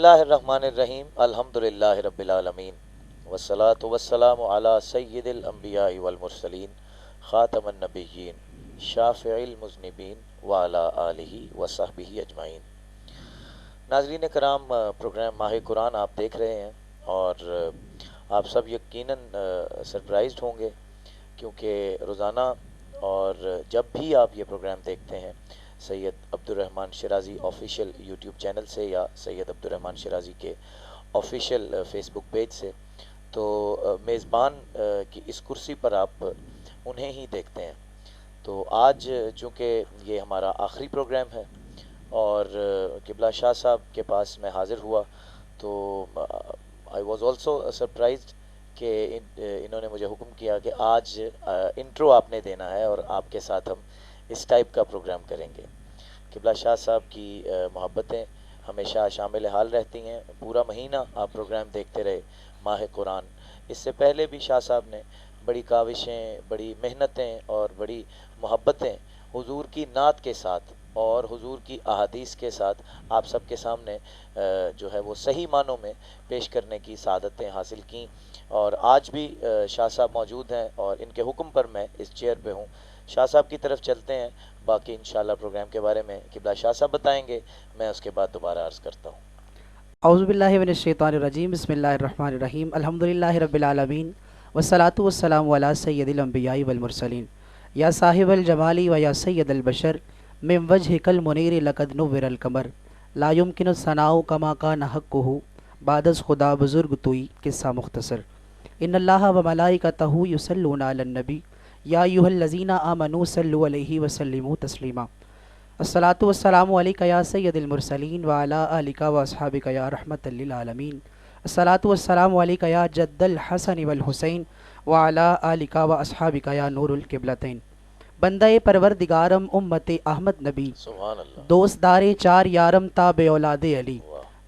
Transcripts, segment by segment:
اللہ الرحمن الرحیم الحمدللہ رب العالمین والصلاة والسلام علی سید الانبیاء والمرسلین خاتم النبیین شافع المذنبین وعلی آلہ وصحبہ اجمعین۔ ناظرین کرام، پروگرام ماہ قرآن آپ دیکھ رہے ہیں اور آپ سب یقیناً سرپرائزڈ ہوں گے، کیونکہ روزانہ اور جب بھی آپ یہ پروگرام دیکھتے ہیں Syed Abdul Rahman Shirazi official YouTube channel سے یا سید عبدالرحمن شیرازی کے آفیشیل فیس بک پیج سے، تو میزبان کی اس کرسی پر آپ انہیں ہی دیکھتے ہیں۔ تو آج چونکہ یہ ہمارا آخری پروگرام ہے اور قبلہ شاہ صاحب کے پاس میں حاضر ہوا، تو آئی واز آلسو سرپرائزڈ کہ انہوں نے مجھے حکم کیا کہ آج انٹرو آپ نے دینا ہے اور آپ کے ساتھ ہم اس ٹائپ کا پروگرام کریں گے۔ قبلہ شاہ صاحب کی محبتیں ہمیشہ شامل حال رہتی ہیں۔ پورا مہینہ آپ پروگرام دیکھتے رہے ماہ قرآن۔ اس سے پہلے بھی شاہ صاحب نے بڑی کاوشیں، بڑی محنتیں اور بڑی محبتیں حضور کی نعت کے ساتھ اور حضور کی احادیث کے ساتھ آپ سب کے سامنے جو ہے وہ صحیح معنوں میں پیش کرنے کی سعادتیں حاصل کیں، اور آج بھی شاہ صاحب موجود ہیں اور ان کے حکم پر میں اس چیئر پہ ہوں۔ شاہ صاحب کی طرف چلتے ہیں، باقی انشاءاللہ پروگرام کے بارے میں قبلہ شاہ صاحب بتائیں گے، میں اس کے بعد دوبارہ عرض کرتا ہوں۔ اعوذ باللہ من الشیطان الرجیم، بسم اللہ الرحمن الرحیم، الحمدللہ رب العالمین والصلاة والسلام علی سید الانبیاء والمرسلین، یا صاحب الجمال و یا سید البشر من وجہک المنیر لقد نور القمر، لا یمکن الثناء کما کان حقہ بعد از خدا بزرگ توئی۔ قصہ مختصر۔ ان اللہ و ملائکتہ یصلون علی النبی یا ایھا الذین آمنوا صلوا علیہ وسلموا تسلیما۔ الصلاۃ والسلام علیک یا سید المرسلین وعلی آلک واصحابک یا رحمۃ للعالمین۔ الصلاۃ والسلام علیک یا جد الحسن والحسین وعلی آلک واصحابک یا نور القبلتین۔ بندہ پروردگارم امت احمد نبی، سبحان اللہ، دوست دار چار یارم تابع اولاد علی،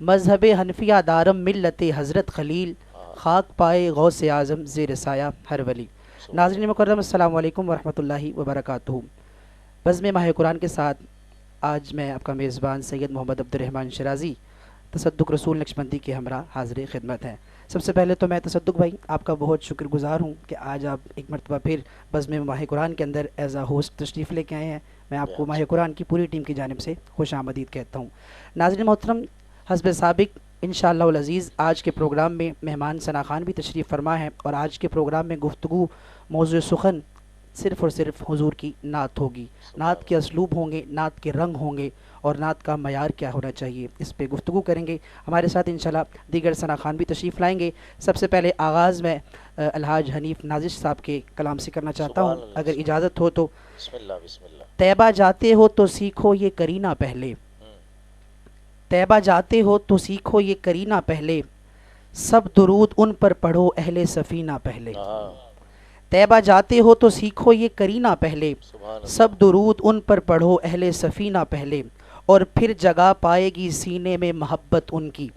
مذہب حنفیہ دارم ملت حضرت خلیل، خاک پائے غوث اعظم زیر سایہ ہر ولی۔ ناظرین مکرم، السلام علیکم ورحمۃ اللہ وبرکاتہ۔ بزم ماہ قرآن کے ساتھ آج میں آپ کا میزبان سید محمد عبدالرحمن شیرازی تصدق رسول نقشبندی کے ہمراہ حاضر خدمت ہیں۔ سب سے پہلے تو میں تصدق بھائی آپ کا بہت شکر گزار ہوں کہ آج آپ ایک مرتبہ پھر بزم ماہ قرآن کے اندر ایز اے ہوسٹ تشریف لے کے آئے ہیں۔ میں آپ کو ماہ قرآن کی پوری ٹیم کی جانب سے خوش آمدید کہتا ہوں۔ ناظرین محترم، حسب سابق انشاءاللہ العزیز آج کے پروگرام میں مہمان ثنا خان بھی تشریف فرما ہے، اور آج کے پروگرام میں گفتگو موضوع سخن صرف اور صرف حضور کی نعت ہوگی۔ نعت کے اسلوب ہوں گے، نعت کے رنگ ہوں گے، اور نعت کا معیار کیا ہونا چاہیے، اس پہ گفتگو کریں گے۔ ہمارے ساتھ انشاءاللہ دیگر ثنا خان بھی تشریف لائیں گے۔ سب سے پہلے آغاز میں الحاج حنیف نازش صاحب کے کلام سے کرنا چاہتا ہوں، اگر اجازت ہو تو۔ بسم اللہ بسم اللہ۔ طیبہ جاتے ہو تو سیکھو یہ کرینہ پہلے، طیبہ جاتے ہو تو سیکھو یہ کرینہ پہلے، سب درود ان پر پڑھو اہل سفینہ پہلے۔ طیبہ جاتے ہو تو سیکھو یہ کرینہ پہلے، سب درود ان پر پڑھو اہل سفینہ پہلے، اور پھر جگہ پائے گی سینے میں محبت ان کی،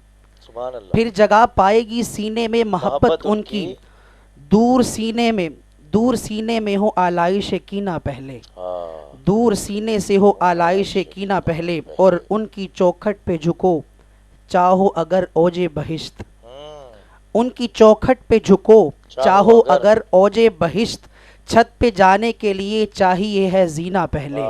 سبحان اللہ، پھر جگہ پائے گی سینے میں محبت ان کی، دور سینے میں ہو آلائش کینہ پہلے، دور سینے سے ہو آلائش کینہ پہلے، اور ان کی چوکھٹ پہ جھکو چاہو اگر اوج بہشت، ان کی چوکھٹ پہ جھکو چاہو اگر اوج بہشت، چھت پہ جانے کے لیے چاہیے ہے زینہ پہلے،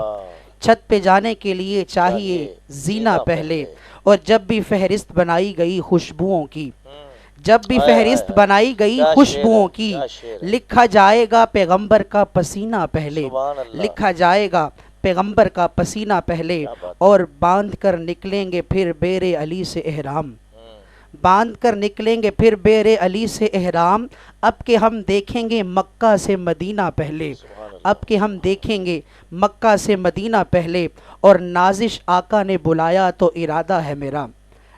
چھت پہ جانے کے لیے چاہیے زینہ پہلے، اور جب بھی فہرست بنائی گئی خوشبوؤں کی، جب بھی فہرست بنائی گئی خوشبوؤں کی، لکھا جائے گا پیغمبر کا پسینہ پہلے، لکھا جائے گا پیغمبر کا پسینہ پہلے، اور باندھ کر نکلیں گے پھر بیر علی سے احرام، باندھ کر نکلیں گے پھر بیر علی سے احرام، اب کہ ہم دیکھیں گے مکہ سے مدینہ پہلے، اب کہ ہم دیکھیں گے مکہ سے مدینہ پہلے، اور نازش آقا نے بلایا تو ارادہ ہے میرا،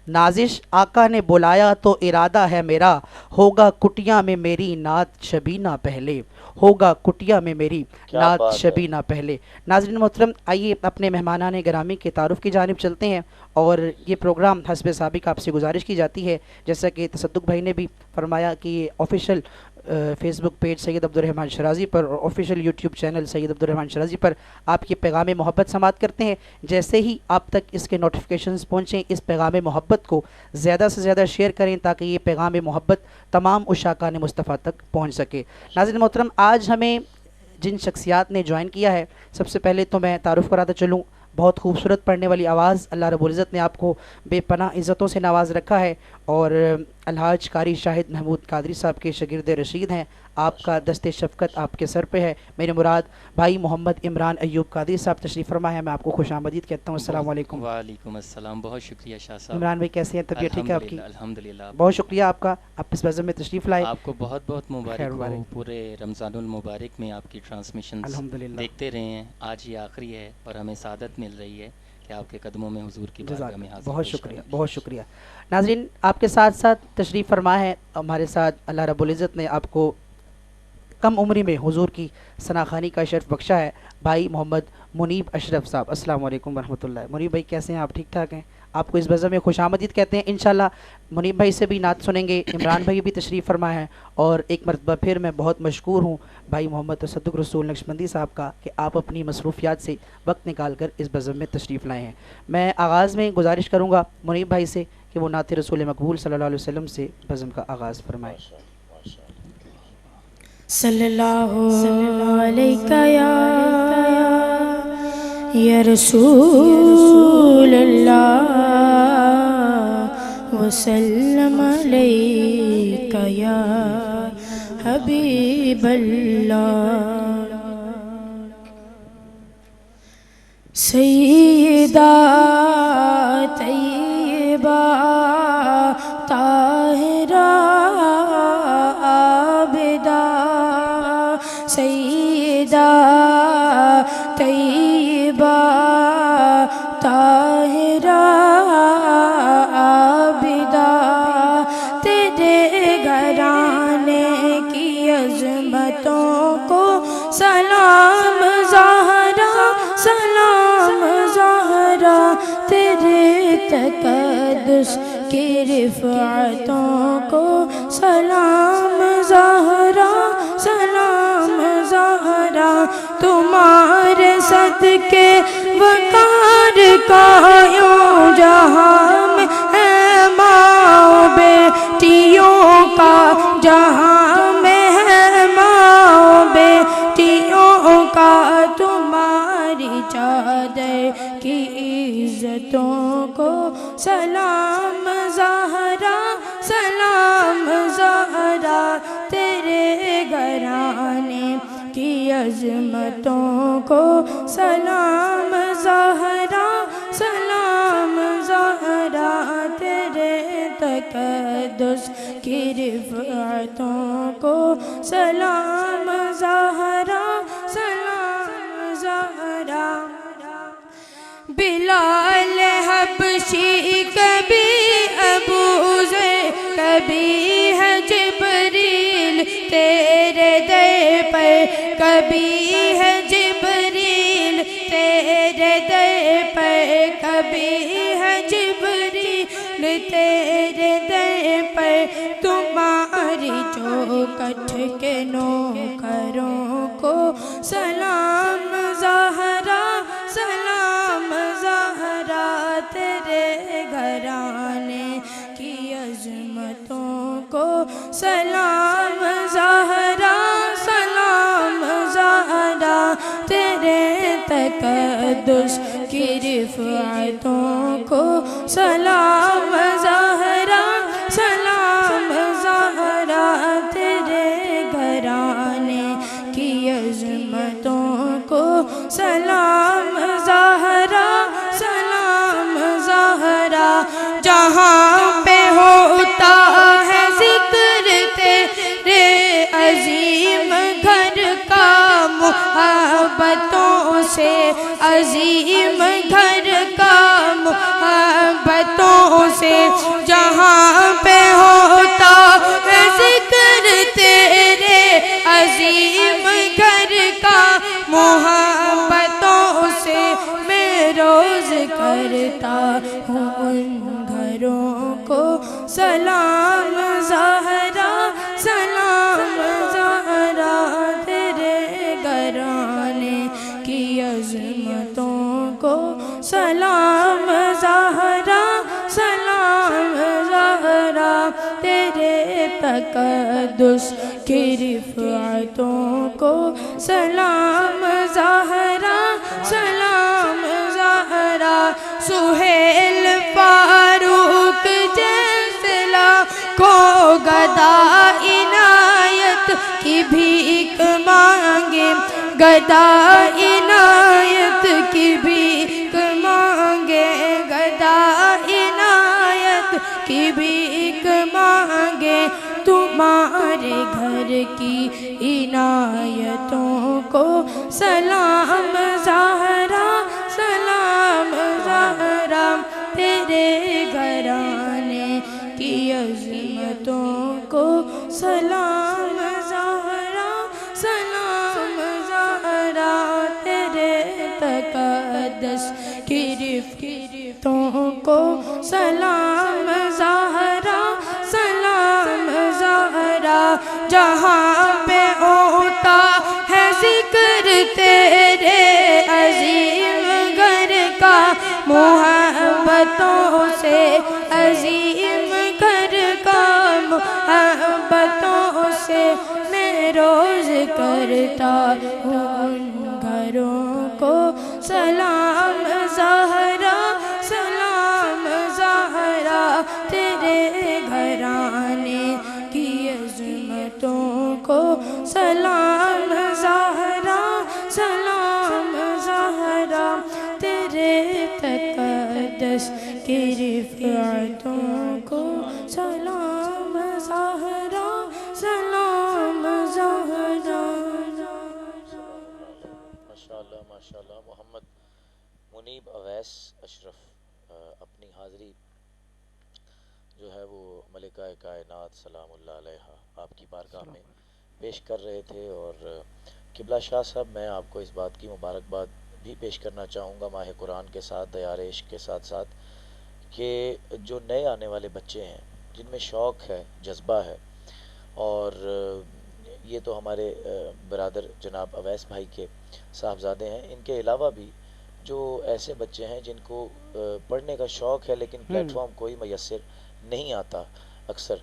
نازش آقا نے بلایا تو ارادہ ہے میرا، ہوگا کٹیا میں میری نعت شبینہ پہلے، ہوگا کٹیا میں میری نعت شبینہ پہلے۔ ناظرین محترم، آئیے اپنے مہمانان گرامی کے تعارف کی جانب چلتے ہیں، اور یہ پروگرام حسب سابق آپ سے گزارش کی جاتی ہے، جیسا کہ تصدق بھائی نے بھی فرمایا کہ یہ آفیشیل فیس بک پیج سید عبدالرحمن شرازی پر اور آفیشیل یوٹیوب چینل سید عبدالرحمن شرازی پر آپ کے پیغام محبت سماعت کرتے ہیں. جیسے ہی آپ تک اس کے نوٹیفیکیشنز پہنچیں اس پیغام محبت کو زیادہ سے زیادہ شیئر کریں تاکہ یہ پیغام محبت تمام عشاقان مصطفیٰ تک پہنچ سکے. ناظرین محترم، آج ہمیں جن شخصیات نے جوائن کیا ہے، سب سے پہلے تو میں تعارف کراتا چلوں. بہت خوبصورت پڑھنے والی آواز، اللہ رب العزت نے آپ کو بے پناہ عزتوں سے نواز رکھا ہے، اور الحاج قاری شاہد محمود قادری صاحب کے شاگرد رشید ہیں. آپ کا دست شفقت آپ کے سر پہ ہے. میرے مراد بھائی محمد عمران ایوب قادری صاحب تشریف فرما ہے. میں آپ کو خوش آمدید کہتا ہوں. السلام علیکم. وعلیکم السلام. بہت شکریہ شاہ صاحب. عمران بھائی کیسے ہیں؟ طبیعت ٹھیک ہے آپ کی؟ الحمدللہ. بہت شکریہ آپ کا، آپ اس بزم میں تشریف لائے. آپ کو بہت بہت مبارک ہو. پورے رمضان المبارک میں آپ کی ٹرانسمیشن دیکھتے رہے ہیں. آج یہ آخری ہے اور ہمیں سعادت مل رہی ہے کہ آپ کے قدموں میں حضور کی بارگاہ میں حاضر. بہت شکریہ، بہت شکریہ. ناظرین، آپ کے ساتھ ساتھ تشریف فرما ہے ہمارے ساتھ اللہ رب العزت نے آپ کو کم عمری میں حضور کی ثناخوانی کا شرف بخشا ہے، بھائی محمد منیب اشرف صاحب. السلام علیکم ورحمۃ اللہ. منیب بھائی کیسے ہیں آپ؟ ٹھیک ٹھاک ہیں؟ آپ کو اس بزم میں خوش آمدید کہتے ہیں. انشاءاللہ منیب بھائی سے بھی نعت سنیں گے. عمران بھائی بھی تشریف فرما ہے، اور ایک مرتبہ پھر میں بہت مشکور ہوں بھائی محمد تصدق رسول نقشبندی صاحب کا کہ آپ اپنی مصروفیات سے وقت نکال کر اس بزم میں تشریف لائے ہیں. میں آغاز میں گزارش کروں گا منیب بھائی سے کہ وہ نعت رسول مقبول صلی اللہ علیہ وسلم سے بزم کا آغاز فرمائیں. صلی اللہ علیہ یا رسول اللہ وسلم علیہ یا حبیب اللہ. سیدہ طیبہ طاہرہ عابدہ، سیدہ طیبہ طاہرہ عابدہ، تیرے گھرانے کی عظمتوں کو سلام زہرا، سلام زہرا، تیرے تقدس کی رفعتوں کو سلام زہرا، سلام زہرا، تمہارے صدقے وقار قائم جہاں میں ہے ماں بیٹیوں کا، جہاں میں ہے ماں بیٹیوں کا، تمہاری چادر کی عزتوں کو سلام زہرا، سلام زہرا، تیرے گھرانے کی عظمتوں کو سلام زہرا، سلام زہرا، تیرے تقدس کی رفعتوں کو سلام زہرا، سلام زہرا. بلال حبشی کبھی ابو ذر کبھی ہے جبریل تیرے در پر، کبھی ہے جبریل تیرے در پر، کبھی ہے جبریل تیرے در پر، تمہاری چوکھٹ کے نوکروں کو سلام زہرا، سلام زہرا، تیرے گھرانے کی عظمتوں کو سلام زہرا، سلام زہرا، تیرے تقدس کی رفعتوں کو سلام زہرا، سلام زہرا، تیرے گھرانے کی عظمتوں کو سلام زہرا، سلام زہرا. جہاں پہ ہوتا ہے ذکر تیرے عظیم گھر کا محبتوں سے، عظیم گھر کا محبتوں سے، جہاں پہ ہوتا ہے ذکر تیرے عظیم گھر کا محبتوں سے، میں روز کرتا ہوں ان گھروں کو سلام زہرا، سلام تیرے تقدس کی رفعتوں کو سلام زہرا سلام زہرا سہیل فاروق جیسے کو گدا عنایت کی بھیک مانگے گدا عنایت کی بھیک مانگے گدا عنایت کی بھیک مانگے تمہارے گھر کی عنایتوں کو سلام زہرا سلام زہرا تیرے گھرانے کی عظمتوں کو سلام زہرا سلام زہرا تیرے تقدس کی رفعتوں کو سلام زہرا سلام زہرا جہاں پہ ہوتا ہے ذکر تیرے عظیم گھر کا محبتوں سے عظیم گھر کا محبتوں سے میں روز کرتا ہوں ان گھروں کو سلام زہرا سلام زہرا تیرے گھرانے کی عظمتوں کو سلام زہرا سلام زہرا تیرے تقدس کی رفعتوں کو سلام زہرا سلام زہرا. ماشاءاللہ ماشاءاللہ. محمد منیب اویس اشرف اپنی حاضری جو ہے وہ ملکہ کائنات سلام اللہ علیہا آپ کی بارگاہ میں پیش کر رہے تھے. اور قبلہ شاہ صاحب میں آپ کو اس بات کی مبارکباد بھی پیش کرنا چاہوں گا ماہ قرآن کے ساتھ دیار عشق کے ساتھ ساتھ کہ جو نئے آنے والے بچے ہیں جن میں شوق ہے جذبہ ہے اور یہ تو ہمارے برادر جناب اویس بھائی کے صاحبزادے ہیں. ان کے علاوہ بھی جو ایسے بچے ہیں جن کو پڑھنے کا شوق ہے لیکن پلیٹ فارم کوئی میسر نہیں آتا اکثر,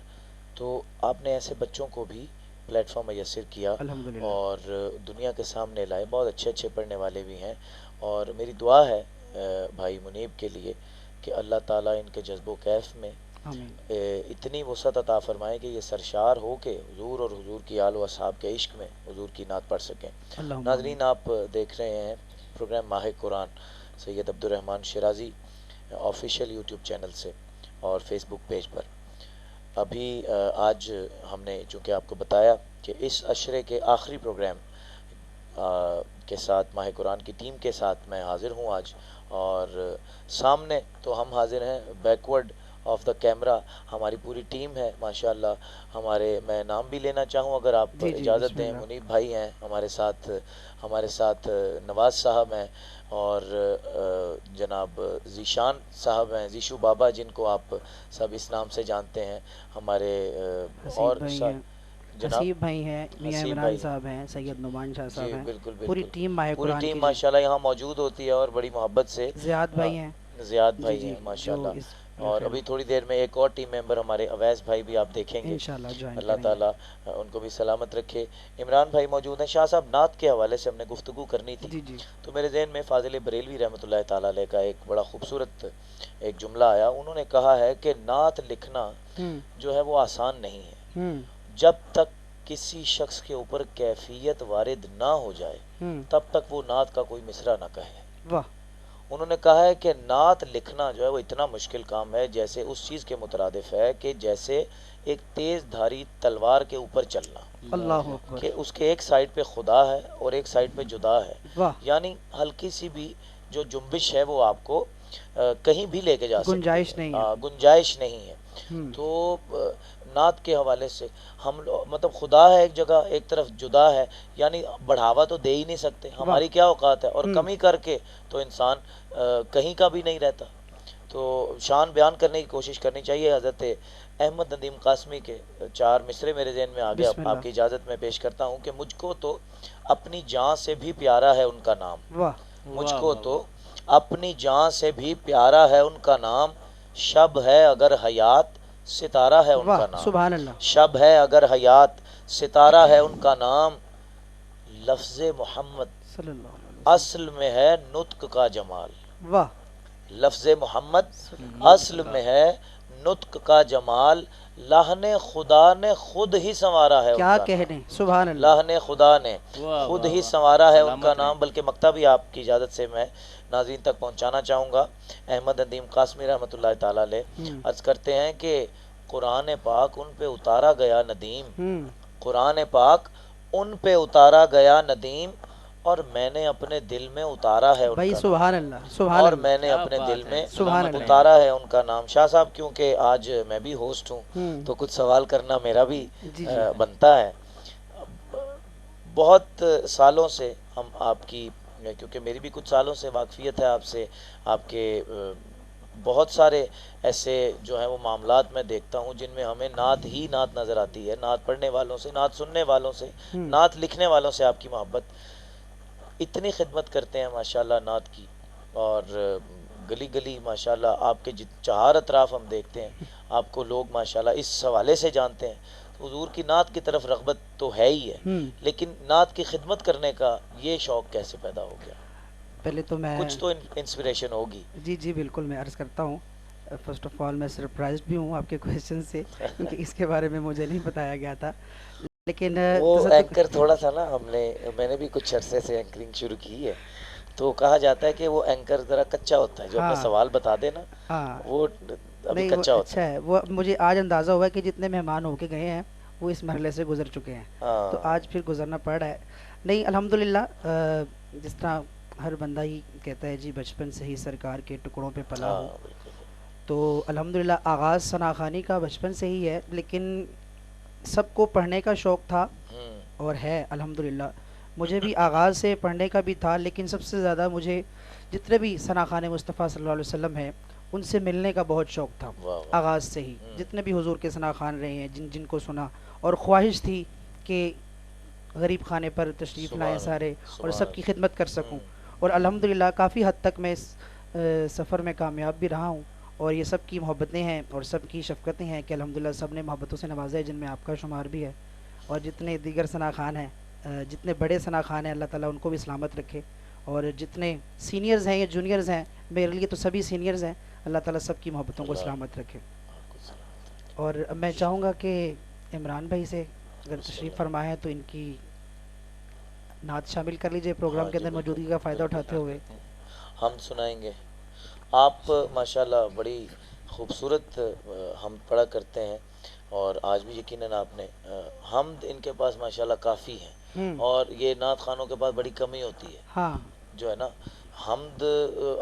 تو آپ نے ایسے بچوں کو بھی پلیٹ فارم میسر کیا اور دنیا کے سامنے لائے. بہت اچھے اچھے پڑھنے والے بھی ہیں اور میری دعا ہے بھائی منیب کے لیے کہ اللہ تعالیٰ ان کے جذب و کیف میں اتنی وسعت عطا فرمائے کہ یہ سرشار ہو کے حضور اور حضور کی آل و اصحاب کے عشق میں حضور کی نعت پڑھ سکیں. ناظرین آپ دیکھ رہے ہیں پروگرام ماہ قرآن سید عبد الرحمن شیرازی آفیشیل یوٹیوب چینل سے اور فیس بک پیج پر. ابھی آج ہم نے چونکہ آپ کو بتایا کہ اس عشرے کے آخری پروگرام کے ساتھ ماہ قرآن کی ٹیم کے ساتھ میں حاضر ہوں آج, اور سامنے تو ہم حاضر ہیں, بیکورڈ آف دا کیمرہ ہماری پوری ٹیم ہے ماشاءاللہ. ہمارے میں نام بھی لینا چاہوں اگر آپ اجازت دیں. منیب بھائی ہیں ہمارے ساتھ نواز صاحب ہیں اور جناب ذیشان صاحب ہیں, ذیشو بابا جن کو آپ سب اس نام سے جانتے ہیں. ہمارے اور حسیب بھائی ہیں, میاں عمران صاحب ہیں, سید نعمان شاہ صاحب ہیں, بالکل پوری ٹیم ماہ قرآن کی ماشاءاللہ یہاں موجود ہوتی ہے اور بڑی محبت سے. زیاد بھائی ہیں, زیاد بھائی ہیں ماشاءاللہ. اور ابھی تھوڑی دیر میں ایک اور ٹیم ممبر ہمارے اویس بھائی بھی آپ دیکھیں گے انشاءاللہ. اللہ تعالیٰ ان کو بھی سلامت رکھے. عمران بھائی موجود ہیں. شاہ صاحب نعت کے حوالے سے ہم نے گفتگو کرنی تھی تو میرے ذہن میں فاضل بریلوی رحمۃ اللہ تعالیٰ علیہ کا ایک بڑا خوبصورت ایک جملہ آیا. انہوں نے کہا ہے کہ نعت لکھنا جو ہے وہ آسان نہیں ہے. جب تک کسی شخص کے اوپر کیفیت وارد نہ ہو جائے تب تک وہ نعت کا کوئی مصرع نہ کہے. واہ. انہوں نے کہا ہے کہ نعت لکھنا جو ہے وہ اتنا مشکل کام ہے جیسے اس چیز کے مترادف ہے کہ جیسے ایک تیز دھاری تلوار کے اوپر چلنا. اللہ کہ اس کے ایک سائیڈ پہ خدا ہے اور ایک سائیڈ پہ جدا ہے. یعنی ہلکی سی بھی جو جنبش ہے وہ آپ کو کہیں بھی لے کے جا سکتی ہے, گنجائش نہیں ہے. تو نعت کے حوالے سے ہم مطلب خدا ہے ایک جگہ ایک طرف جدا ہے, یعنی بڑھاوا تو دے ہی نہیں سکتے. ہماری کیا اوقات ہے, اور کمی کر کے تو انسان کہیں کا بھی نہیں رہتا. تو شان بیان کرنے کی کوشش کرنی چاہیے. حضرت احمد ندیم قاسمی کے 4 مصرے میرے ذہن میں آگے, آپ کی اجازت میں پیش کرتا ہوں کہ مجھ کو تو اپنی جان سے بھی پیارا ہے ان کا نام. مجھ کو تو اپنی جان سے بھی پیارا ہے ان کا نام. شب ہے اگر حیات ستارہ ہے ان کا نام. سبحان اللہ. شب ہے اگر حیات ستارہ ہے ان کا نام. لفظ محمد صلی اللہ علیہ اصل میں ہے نطق کا جمال. واہ. لفظ محمد اصل میں ہے نطق کا جمال. اللہ نے خدا نے خود ہی سنوارا ہے کیا کہنے. سبحان اللہ. اللہ نے خدا نے خود ہی سنوارا ہے ان کا نام. بلکہ مکتب بھی آپ کی اجازت سے میں ناظرین تک پہنچانا چاہوں گا. احمد ندیم قاسمی رحمۃ اللہ تعالی علیہ عرض کرتے ہیں کہ قرآن پاک ان پہ اتارا گیا ندیم. قرآن پاک ان پہ اتارا گیا ندیم اور میں نے اپنے دل میں اتارا ہے ان بھائی. کا سبحان اللہ. سبحان اور اللہ. میں نے اپنے دل میں سبحان اللہ. اتارا ہے ان کا نام. شاہ صاحب کیونکہ آج میں بھی ہوسٹ ہوں تو کچھ سوال کرنا میرا بھی بنتا ہے. بہت سالوں سے ہم آپ کی، کیونکہ میری بھی کچھ سالوں سے واقفیت ہے آپ سے، آپ کے بہت سارے ایسے جو ہیں وہ معاملات میں دیکھتا ہوں جن میں ہمیں نعت ہی نعت نظر آتی ہے. نعت پڑھنے والوں سے، نعت سننے والوں سے، نعت لکھنے والوں سے آپ کی محبت. اتنی خدمت کرتے ہیں ماشاءاللہ نعت کی، اور گلی گلی ماشاءاللہ آپ کے چہار اطراف ہم دیکھتے ہیں. آپ کو لوگ ماشاءاللہ اس حوالے سے جانتے ہیں. حضور کی نعت کی طرف رغبت تو ہے ہی ہے، لیکن نعت کی خدمت کرنے کا یہ شوق کیسے پیدا ہو گیا؟ پہلے تو میں کچھ تو انسپریشن ہوگی. جی بالکل میں عرض کرتا ہوں. فرسٹ آف آل میں سرپرائزڈ بھی ہوں آپ کے کویشچن سے، کیونکہ اس کے بارے میں مجھے نہیں بتایا گیا تھا. لیکن وہ اینکر تھوڑا سا نا میں نے بھی کچھ عرصے سے اینکرنگ شروع کی ہے، تو کہا جاتا ہے کہ وہ اینکر ذرا کچا ہوتا ہے، جو اپنا سوال بتا دے نا وہ ابھی کچا ہوتا ہے. وہ مجھے آج اندازہ ہوا کہ جتنے مہمان ہو کے گئے ہیں وہ اس مرحلے سے گزر چکے ہیں، تو آج پھر گزرنا پڑ رہا ہے. نہیں الحمدللہ، جس طرح ہر بندہ ہی کہتا ہے جی بچپن سے ہی سرکار کے ٹکڑوں پہ پلا ہوں، تو الحمدللہ آغاز ثنا خوانی کا بچپن سے ہی ہے. لیکن سب کو پڑھنے کا شوق تھا اور ہے الحمدللہ. مجھے بھی آغاز سے پڑھنے کا بھی تھا، لیکن سب سے زیادہ مجھے جتنے بھی ثنا خوان مصطفیٰ صلی اللہ علیہ وسلم ہیں ان سے ملنے کا بہت شوق تھا آغاز سے ہی. جتنے بھی حضور کے ثنا خوان رہے ہیں جن کو سنا، اور خواہش تھی کہ غریب خانے پر تشریف لائیں سارے اور سب کی خدمت کر سکوں. اور الحمدللہ کافی حد تک میں اس سفر میں کامیاب بھی رہا ہوں، اور یہ سب کی محبتیں ہیں اور سب کی شفقتیں ہیں کہ الحمدللہ سب نے محبتوں سے نوازا ہے، جن میں آپ کا شمار بھی ہے. اور جتنے دیگر ثنا خوان ہیں، جتنے بڑے ثنا خوان ہیں، اللہ تعالیٰ ان کو بھی سلامت رکھے. اور جتنے سینئرز ہیں یا جونیئرز ہیں، میرے لیے تو سبھی سینئرز ہیں، اللہ تعالیٰ سب کی محبتوں کو سلامت رکھے. اور میں چاہوں گا کہ عمران بھائی سے اگر تشریف فرمائے تو ان کی نعت شامل کر لیجئے پروگرام کے اندر موجودگی کا فائدہ اٹھاتے ہوئے. ہم سنائیں گے. آپ ماشاءاللہ بڑی خوبصورت ہم پڑھا کرتے ہیں، اور آج بھی یقیناً آپ نے حمد ان کے پاس ماشاءاللہ کافی ہیں، اور یہ نعت خوانوں کے پاس بڑی کمی ہوتی ہے جو ہے نا. حمد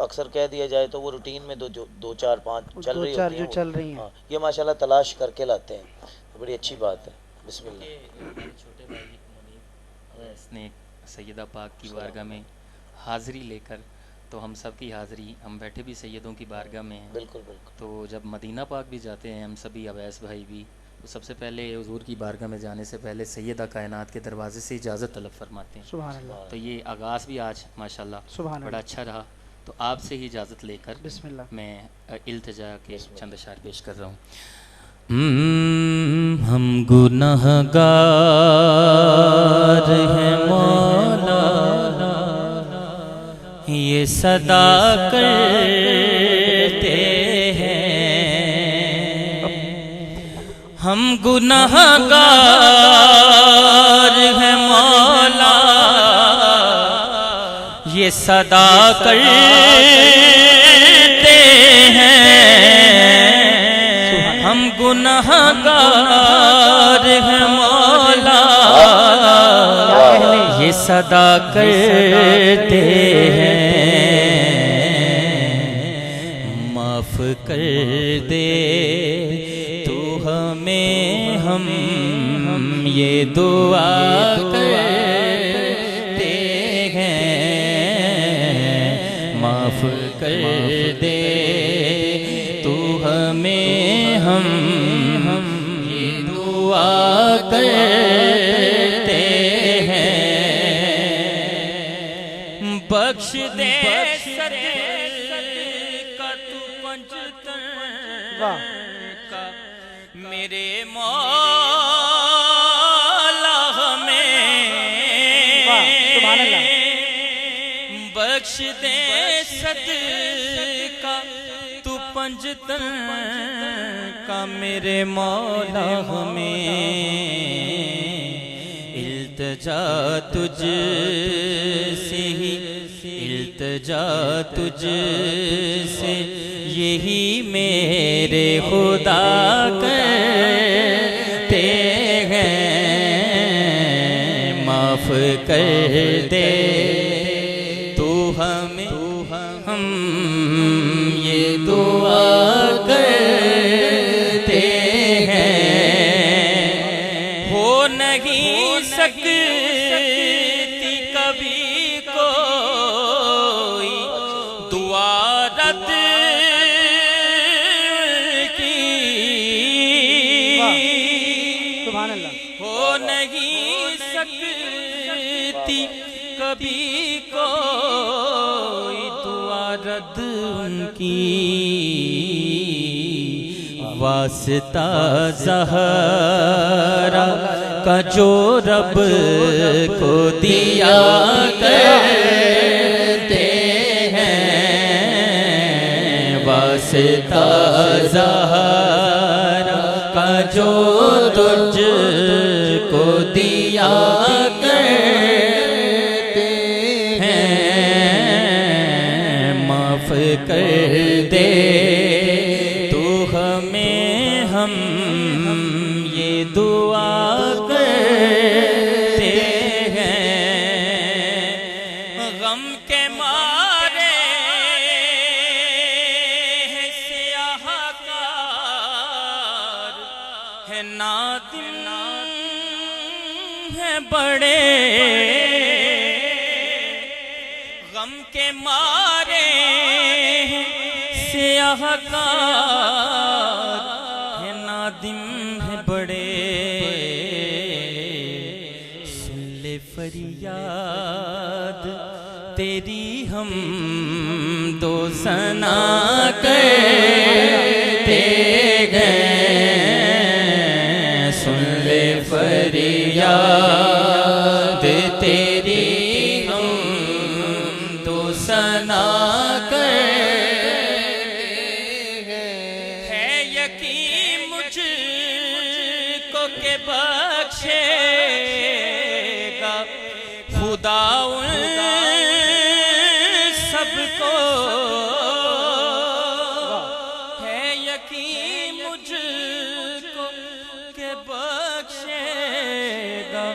اکثر کہہ دیا جائے تو وہ روٹین میں دو چار پانچ چل رہی ہوتی ہیں. یہ ماشاءاللہ تلاش کر کے لاتے ہیں، بڑی اچھی بات ہے. بسم اللہ. چھوٹے بھائی منیب اس نے سیدہ پاک کی بارگاہ میں حاضری لے کر، تو ہم سب کی حاضری، ہم بیٹھے بھی سیدوں کی بارگاہ میں ہیں. بالکل بالکل. تو جب مدینہ پاک بھی جاتے ہیں ہم سبھی، اویس بھائی بھی، تو سب سے پہلے حضور کی بارگاہ میں جانے سے پہلے سیدہ کائنات کے دروازے سے اجازت طلب فرماتے ہیں. سبحان اللہ. تو یہ آغاز بھی آج ماشاءاللہ بڑا اچھا رہا. تو آپ سے ہی اجازت لے کر بسم اللہ میں التجا کے چند اشعار پیش کر رہا ہوں. ہم گنہگار ہیں مولا، یہ صدا کرتے ہیں. ہم گنہگار ہیں مولا، یہ صدا کرتے ہیں. ہم گنہگار ہیں مولا، یہ صدا کرتے ہیں. معاف کر دے تو ہمیں، ہم یہ دعا کرتے ہیں. معاف کر دے تو ہمیں، ہم یہ دعا کرتے ہیں. بخش دے صدقہ تو پنجتن کا، میرے مولا ہمیں بخش دے صدقہ تو پنجتن کا میرے مولا ہمیں التجا تجھ سے ہی التجا تجھ سے یہی میرے خدا کرتے ہیں معاف کر دے تو ہمیں ہم یہ دعا کرتے ہیں ہو نہیں سکتی کبھی کوئی دعا رد کی ہو نہیں سکتی کبھی کوئی دعا رد ان کی واسطہ زہرا کا جو رب کو دیا کرتے ہیں واسطہ زہرا کا جو تجھ کو دیا کرتے ہیں معاف کر دے تو ہمیں ہم یہ دعا کرتے ہیں غم کے مارے ہیں سیاہ کار ہے نادم ہے بڑے غم کے مارے سیاہ کار ہے نادم ہے بڑے سن لے فریاد تیری ہم دو ثنا کرتے گئے سن لے فریاد تیری ہم دو ثنا بخشے گا خدا ان سب کو ہے یقین مجھ کو کہ بخشے گا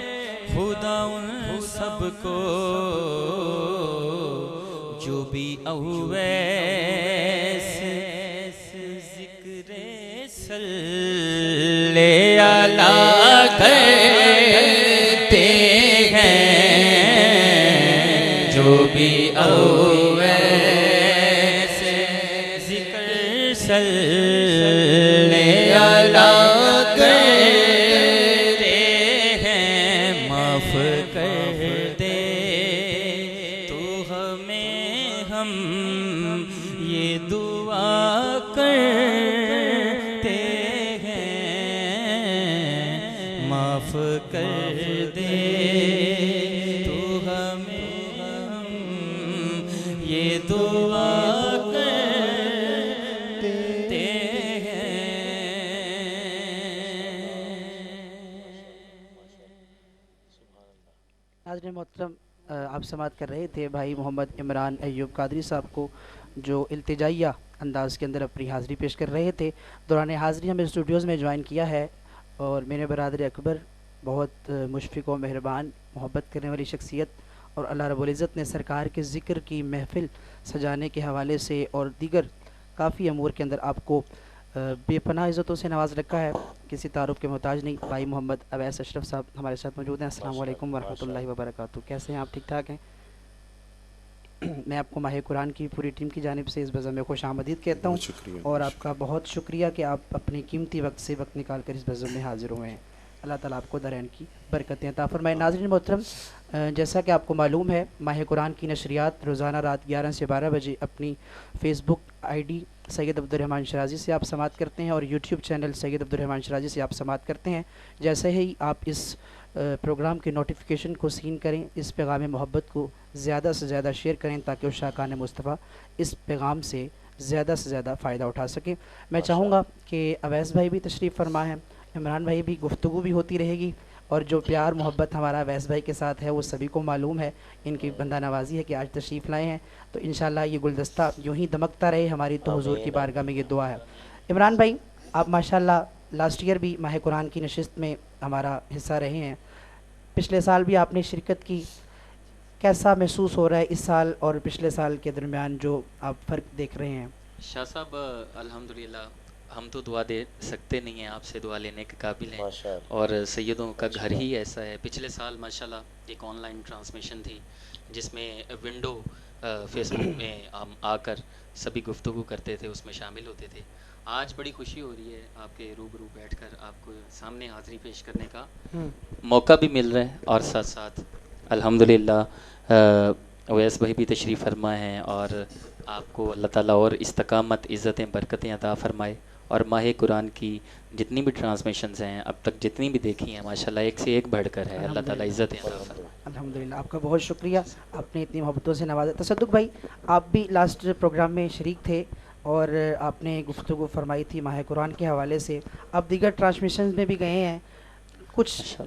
خدا ان سب کو جو بھی اویس ذکر صلی اللہ کرتے ہیں جو بھی اویس ذکر صلی اللہ کرتے ہیں معاف کر دے تو ہمیں ہم یہ دعا کرتے ہیں معاف کر دے تو ہمیں ہم یہ دعا کرتے ہیں. ناظرین محترم، آپ سماعت کر رہے تھے بھائی محمد عمران ایوب قادری صاحب کو جو التجائیہ انداز کے اندر اپنی حاضری پیش کر رہے تھے. دوران حاضری ہمیں اسٹوڈیوز میں جوائن کیا ہے اور میرے برادر اکبر بہت مشفق و مہربان محبت کرنے والی شخصیت، اور اللہ رب العزت نے سرکار کے ذکر کی محفل سجانے کے حوالے سے اور دیگر کافی امور کے اندر آپ کو بے پناہ عزتوں سے نواز رکھا ہے. کسی تعارف کے محتاج نہیں. بھائی محمد اویس اشرف صاحب ہمارے ساتھ موجود ہیں. السلام علیکم ورحمۃ اللہ وبرکاتہ. کیسے ہیں آپ؟ ٹھیک ٹھاک ہیں؟ میں آپ کو ماہ قرآن کی پوری ٹیم کی جانب سے اس بزم میں خوش آمدید کہتا ہوں اور آپ کا بہت شکریہ کہ آپ اپنے قیمتی وقت سے وقت نکال کر اس بزم میں حاضر ہوئے ہیں. اللہ تعالیٰ آپ کو درین کی برکتیں عطا فرمائے. ناظرین محترم، جیسا کہ آپ کو معلوم ہے ماہ قرآن کی نشریات روزانہ رات 11 سے 12 بجے اپنی فیس بک ID سید عبدالرحمن شرازی سے آپ سماعت کرتے ہیں اور یوٹیوب چینل سید عبدالرحمن شرازی سے آپ سماعت کرتے ہیں. جیسے ہی آپ اس پروگرام کے نوٹیفیکیشن کو سین کریں, اس پیغام محبت کو زیادہ سے زیادہ شیئر کریں تاکہ اس شاکان مصطفیٰ اس پیغام سے زیادہ فائدہ اٹھا سکیں. میں چاہوں گا کہ اویس بھائی بھی تشریف فرما ہے, عمران بھائی بھی, گفتگو بھی ہوتی رہے گی, اور جو پیار محبت ہمارا اویس بھائی کے ساتھ ہے وہ سبھی کو معلوم ہے. ان کی بندہ نوازی ہے کہ آج تشریف لائے ہیں, تو انشاءاللہ یہ گلدستہ یوں ہی دمکتا رہے. ہماری تو حضور کی بارگاہ میں یہ دعا ہے. عمران بھائی, آپ ماشاءاللہ لاسٹ ایئر بھی ماہ قرآن کی نشست میں ہمارا حصہ رہے ہیں, پچھلے سال بھی آپ نے شرکت کی. کیسا محسوس ہو رہا ہے اس سال اور پچھلے سال کے درمیان جو آپ فرق دیکھ رہے ہیں؟ شاہ صاحب الحمدللہ ہم تو دعا دے سکتے نہیں ہیں, آپ سے دعا لینے کے قابل ہیں, اور سیدوں کا گھر ہی ایسا ہے. پچھلے سال ماشاءاللہ ایک آن لائن ٹرانسمیشن تھی جس میں ونڈو فیس بک میں ہم آ کر سبھی گفتگو کرتے تھے, اس میں شامل ہوتے تھے. آج بڑی خوشی ہو رہی ہے آپ کے روبرو بیٹھ کر آپ کو سامنے حاضری پیش کرنے کا موقع بھی مل رہا ہے, اور ساتھ ساتھ الحمدللہ اویس بھائی بھی تشریف فرما ہیں, اور آپ کو اللہ تعالیٰ اور استقامت, عزتیں, برکتیں عطا فرمائے. اور ماہ قرآن کی جتنی بھی ٹرانسمیشنز ہیں اب تک جتنی بھی دیکھی ہیں ماشاءاللہ ایک سے ایک بڑھ کر ہے. اللہ تعالیٰ عزتیں عطا فرمائے. الحمدللہ, آپ کا بہت شکریہ, آپ نے اتنی محبتوں سے نوازا. تصدق بھائی, آپ بھی لاسٹ پروگرام میں شریک تھے اور آپ نے گفتگو فرمائی تھی ماہ قرآن کے حوالے سے. آپ دیگر ٹرانسمیشنز میں بھی گئے ہیں, کچھ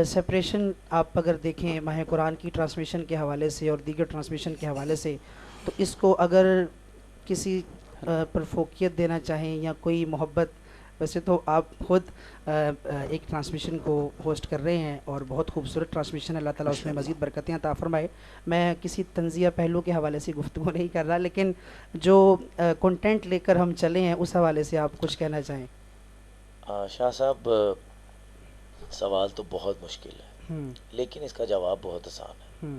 سپریشن آپ اگر دیکھیں ماہ قرآن کی ٹرانسمیشن کے حوالے سے اور دیگر ٹرانسمیشن کے حوالے سے, تو اس کو اگر کسی پر فوقیت دینا چاہیں یا کوئی محبت, ویسے تو آپ خود ایک ٹرانسمیشن کو ہوسٹ کر رہے ہیں اور بہت خوبصورت ٹرانسمیشن, اللہ تعالیٰ اس میں مزید برکتیں عطا فرمائے. میں کسی تنزیہ پہلو کے حوالے سے گفتگو نہیں کر رہا, لیکن جو کنٹینٹ لے کر ہم چلے ہیں اس حوالے سے آپ کچھ کہنا چاہیں. شاہ صاحب, سوال تو بہت مشکل ہے لیکن اس کا جواب بہت آسان ہے,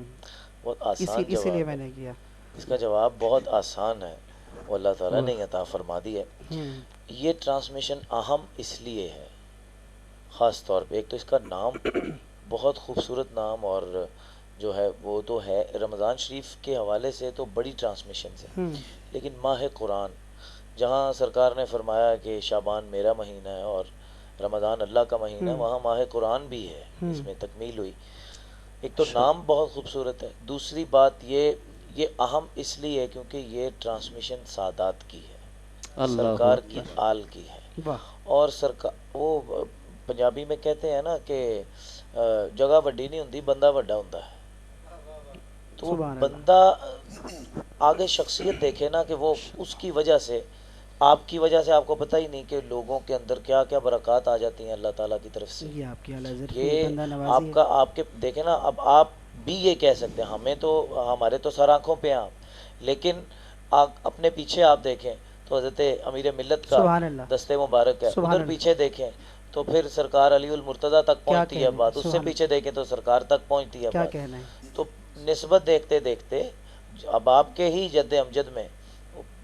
بہت آسان اسی لیے میں نے کیا. اس کا جواب بہت آسان ہے, وہ اللہ تعالیٰ نے عطا فرما دی ہے. یہ ٹرانسمیشن اہم اس لیے ہے خاص طور پہ, ایک تو اس کا نام بہت خوبصورت نام, اور جو ہے وہ تو ہے رمضان شریف کے حوالے سے تو بڑی ٹرانسمیشنز ہیں, لیکن ماہ قرآن جہاں سرکار نے فرمایا کہ شعبان میرا مہینہ ہے اور رمضان اللہ کا مہینہ ہے, وہاں ماہ قرآن بھی ہے, اس میں تکمیل ہوئی. ایک تو نام بہت خوبصورت ہے, دوسری بات یہ اہم اس لیے کیونکہ یہ ٹرانسمیشن سادات کی ہے, سرکار کی آل کی ہے. اور سرکار وہ پنجابی میں کہتے ہیں نا کہ جگہ وڈی نہیں ہوندی, بندہ وڈا ہوندا ہے. تو بندہ آگے شخصیت دیکھے نا کہ وہ اس کی وجہ سے, آپ کی وجہ سے آپ کو پتہ ہی نہیں کہ لوگوں کے اندر کیا کیا برکات آ جاتی ہیں اللہ تعالیٰ کی طرف سے. یہ آپ کے دیکھیں نا, اب آپ بھی یہ کہہ سکتے ہیں, ہمیں تو ہمارے تو سر آنکھوں پہ ہیں, لیکن اپنے پیچھے آپ دیکھیں تو حضرت امیر ملت کا دستے مبارک ہے, ادھر پیچھے دیکھیں تو پھر سرکار علی المرتضیٰ تک پہنچتی ہے بات, اس سے پیچھے دیکھیں تو سرکار تک پہنچتی ہے بات. تو نسبت دیکھتے دیکھتے اب آپ کے ہی جد امجد میں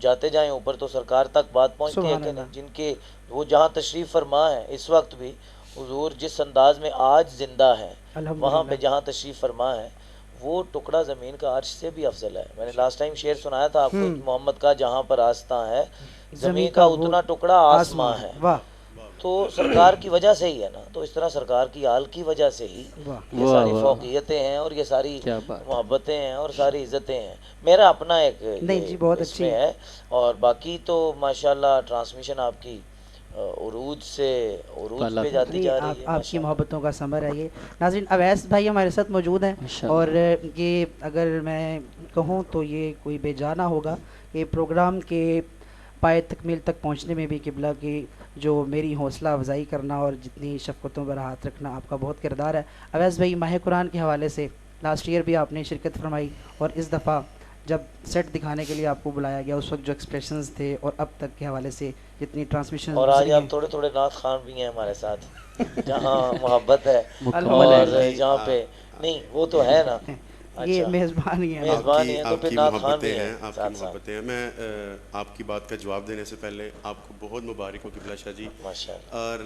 جاتے جائیں اوپر تو سرکار تک بات پہنچتی ہے کہ نہیں. جن کے وہ جہاں تشریف فرما ہے اس وقت بھی, حضور جس انداز میں آج زندہ ہے وہاں پہ جہاں تشریف فرما ہے وہ ٹکڑا زمین کا عرش سے بھی افضل ہے. میں نے لاسٹ ٹائم شعر سنایا تھا آپ کو, محمد کا جہاں پر آستاں ہے زمین کا اتنا ٹکڑا آسماں ہے. تو سرکار کی وجہ سے ہی ہے نا, تو اس طرح سرکار کی آل کی وجہ سے ہی یہ ساری فوقیتیں ہیں اور یہ ساری محبتیں ہیں اور ساری عزتیں ہیں. میرا اپنا ایک اس میں ہے, اور باقی تو ماشاءاللہ ٹرانسمیشن آپ کی عروج سے عروج پہ جاتی جا رہی ہے. آپ کی محبتوں کا ثمر ہے یہ. ناظرین, اویس بھائی ہمارے ساتھ موجود ہیں, اور یہ اگر میں کہوں تو یہ کوئی بے جا نہ ہوگا کہ پروگرام کے پائے تکمیل تک پہنچنے میں بھی قبلہ کی جو میری حوصلہ افزائی کرنا اور جتنی شفقتوں پر ہاتھ رکھنا آپ کا بہت کردار ہے. اویس بھائی, ماہ قرآن کے حوالے سے لاسٹ ایئر بھی آپ نے شرکت فرمائی, اور اس دفعہ جب سیٹ دکھانے کے لیے آپ کو بلایا گیا اس وقت جو ایکسپریشنز تھے اور اب تک کے حوالے سے جتنی ٹرانسمیشن, اور آج آپ تھوڑے تھوڑے نعت خوان بھی ہیں ہمارے ساتھ, جہاں محبت ہے اور جہاں پہ نہیں وہ تو ہے نا, یہ میزبانی ہے, آپ کی محبتیں ہیں, آپ کی محبتیں ہیں. میں آپ کی بات کا جواب دینے سے پہلے آپ کو بہت مبارک ہو قبلہ شاہ جی. اور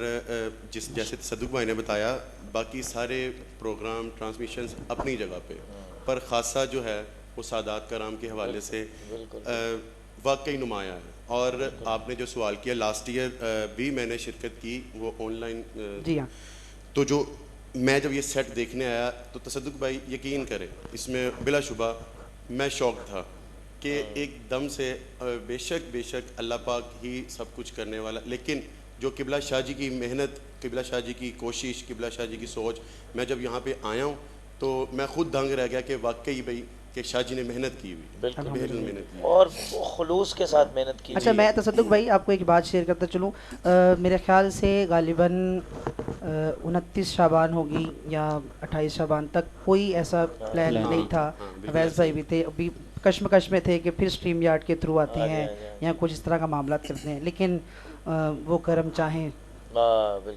جیسے تصدق بھائی نے بتایا, باقی سارے پروگرام ٹرانسمیشنز اپنی جگہ پہ, پر خاصہ جو ہے وہ سادات کرام کے حوالے سے واقعی نمایاں ہے. اور آپ نے جو سوال کیا لاسٹ ایئر بھی میں نے شرکت کی وہ آن لائن. جی ہاں. تو جو میں جب یہ سیٹ دیکھنے آیا تو تصدق بھائی یقین کرے اس میں بلا شبہ میں شوق تھا کہ ایک دم سے بے شک اللہ پاک ہی سب کچھ کرنے والا, لیکن جو قبلہ شاہ جی کی محنت, قبلہ شاہ جی کی کوشش, قبلہ شاہ جی کی سوچ, میں جب یہاں پہ آیا ہوں تو میں خود دنگ رہ گیا کہ واقعی بھائی کہ شاہ جی نے محنت کی ہوئی, بالکل محنت کی اور خلوص کے ساتھ محنت کی. اچھا میں تصدق بھائی آپ کو ایک بات شیئر کرتا چلوں, میرے خیال سے غالباً 29 شعبان ہوگی یا 28 شعبان تک کوئی ایسا پلان نہیں تھا. اویس بھائی بھی تھے, ابھی کشمکش میں تھے کہ پھر اسٹریم یارڈ کے تھرو آتے ہیں یا کچھ اس طرح کا معاملات کرتے ہیں, لیکن وہ کرم چاہیں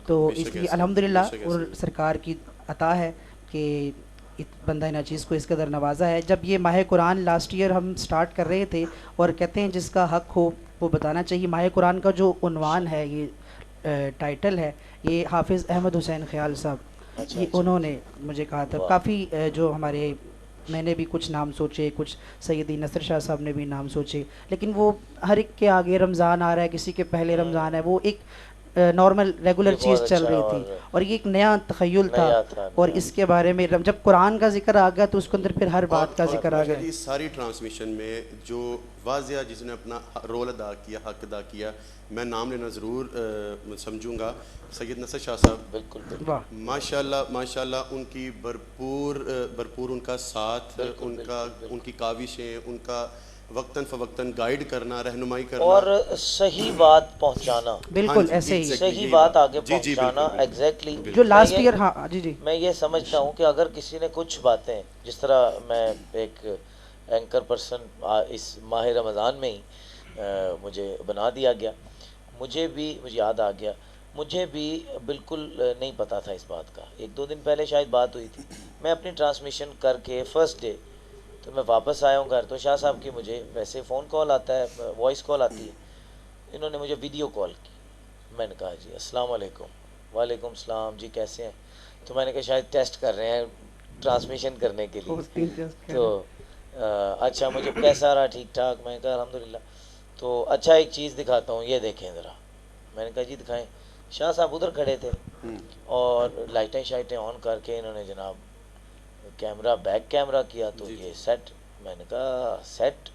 تو اس لیے الحمدللہ اور سرکار کی عطا ہے کہ بندہ ناچیز کو اس قدر نوازا ہے. جب یہ ماہ قرآن لاسٹ ایئر ہم سٹارٹ کر رہے تھے, اور کہتے ہیں جس کا حق ہو وہ بتانا چاہیے, ماہ قرآن کا جو عنوان ہے, یہ ٹائٹل ہے, یہ حافظ احمد حسین خیال صاحب یہ انہوں نے مجھے کہا تھا. کافی جو ہمارے میں نے بھی کچھ نام سوچے, کچھ سیدی نصر شاہ صاحب نے بھی نام سوچے, لیکن وہ ہر ایک کے آگے رمضان آ رہا ہے, کسی کے پہلے رمضان ہے, وہ ایک نارمل ریگولر چیز چل رہی تھی, اور یہ ایک نیا تخیل تھا. اور اس کے بارے میں جب قرآن کا ذکر آ گیا تو اس کے اندر پھر ہر بات کا ذکر آ گیا. اس ساری ٹرانسمیشن میں جو واضح جس نے اپنا رول ادا کیا, حق ادا کیا, میں نام لینا ضرور سمجھوں گا, سید نصر شاہ صاحب. بالکل ماشاءاللہ ان کی بھرپور ان کا ساتھ, ان کی کاوشیں, ان کا وقتاً فوقتاً گائیڈ کرنا, رہنمائی کرنا, اور صحیح بات پہنچانا. بالکل ایسے ہی صحیح بات آگے پہنچانا. ایگزیکٹلی جو لاسٹ ایئر. ہاں جی میں یہ سمجھتا ہوں کہ اگر کسی نے کچھ باتیں, جس طرح میں ایک اینکر پرسن اس ماہ رمضان میں ہی مجھے بنا دیا گیا, مجھے یاد آ گیا, مجھے بھی بالکل نہیں پتا تھا اس بات کا. 1-2 دن پہلے شاید بات ہوئی تھی, میں اپنی ٹرانسمیشن کر کے فرسٹ ڈے تو میں واپس آیا ہوں گھر, تو شاہ صاحب کی مجھے ویسے فون کال آتا ہے, وائس کال آتی ہے, انہوں نے مجھے ویڈیو کال کی. میں نے کہا جی السلام علیکم. وعلیکم السلام, جی کیسے ہیں؟ تو میں نے کہا شاید ٹیسٹ کر رہے ہیں ٹرانسمیشن کرنے کے لیے. تو اچھا مجھے کیسا رہا, ٹھیک ٹھاک؟ میں نے کہا الحمدللہ. تو اچھا ایک چیز دکھاتا ہوں, یہ دیکھیں ذرا. میں نے کہا جی دکھائیں. شاہ صاحب ادھر کھڑے تھے اور لائٹیں شائٹیں آن کر کے انہوں نے جناب کیمرہ بیک کیمرہ کیا, تو یہ سیٹ. میں نے کہا سیٹ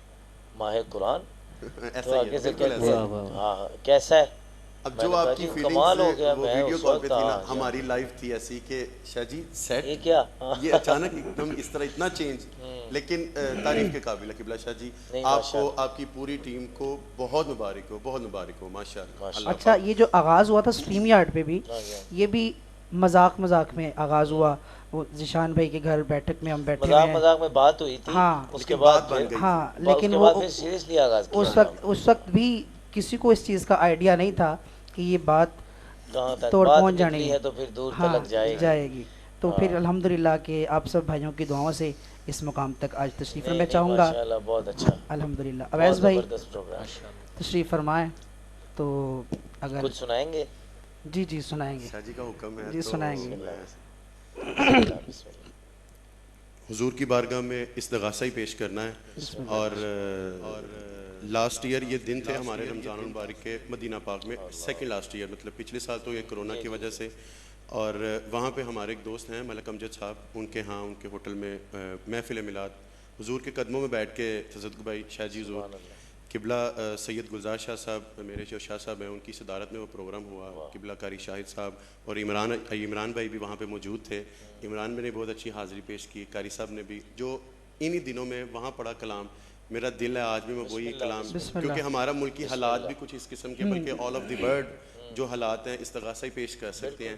ماہ قرآن, تو آگے سے ہاں کیسا ہے؟ اب جو آپ کی کمال ہو گیا. وہ ویڈیو کال پہ تھی نا, ہماری لائف تھی ایسی کہ شاہ جی سیٹ یہ کیا, یہ اچانک ایک دم اس طرح اتنا چینج, لیکن تعریف کے قابل ہے قبلہ شاہ جی. آپ کو, آپ کی پوری ٹیم کو بہت مبارک ہو, بہت مبارک ہو ماشاءاللہ. اچھا یہ جو آغاز ہوا تھا اسٹریم یارڈ پہ بھی, یہ بھی مذاق میں آغاز ہوا. وہ ذیشان بھائی کے گھر بیٹھک میں ہم بیٹھے ہیں, مذاق میں بات ہوئی تھی. ہاں اس کے بعد ہاں, لیکن وہ سیریسلی آغاز کیا. اس وقت بھی کسی کو اس چیز کا آئیڈیا نہیں تھا کہ یہ بات توڑ پہنچ جانی ہے, تو پھر دور تلک جائے گی. تو پھر الحمدللہ کہ آپ سب بھائیوں کی دعاؤں سے اس مقام تک آج تشریف میں چاہوں گا. بہت اچھا الحمدللہ. اویس بھائی تشریف فرمائیں, تو اگر کچھ سنائیں گے. جی سنائیں گے. شاہ جی کا حکم ہے جی سنائیں گے. حضور کی بارگاہ میں استغاثہ ہی پیش کرنا ہے. اور لاسٹ ایئر یہ دن تھے ہمارے رمضان المبارک کے مدینہ پاک میں, سیکنڈ لاسٹ ایئر, مطلب پچھلے سال تو یہ کرونا کی وجہ سے. اور وہاں پہ ہمارے ایک دوست ہیں ملک امجد صاحب, ان کے ہاں ان کے ہوٹل میں محفل میلاد, حضور کے قدموں میں بیٹھ کے تصدق بھائی شاہ جی حضور قبلہ سید گلزار شاہ صاحب میرے جو شاہ صاحب ہیں ان کی صدارت میں وہ پروگرام ہوا. قبلہ قاری شاہد صاحب اور عمران بھائی بھی وہاں پہ موجود تھے. عمران میں نے بہت اچھی حاضری پیش کی, قاری صاحب نے بھی, جو انہی دنوں میں وہاں پڑھا کلام. میرا دل ہے آج بھی میں وہی کلام, کیونکہ ہمارا ملکی حالات بھی کچھ اس قسم کے, بلکہ آل آف دی ورلڈ جو حالات ہیں استغاثہ ہی پیش کر سکتے ہیں,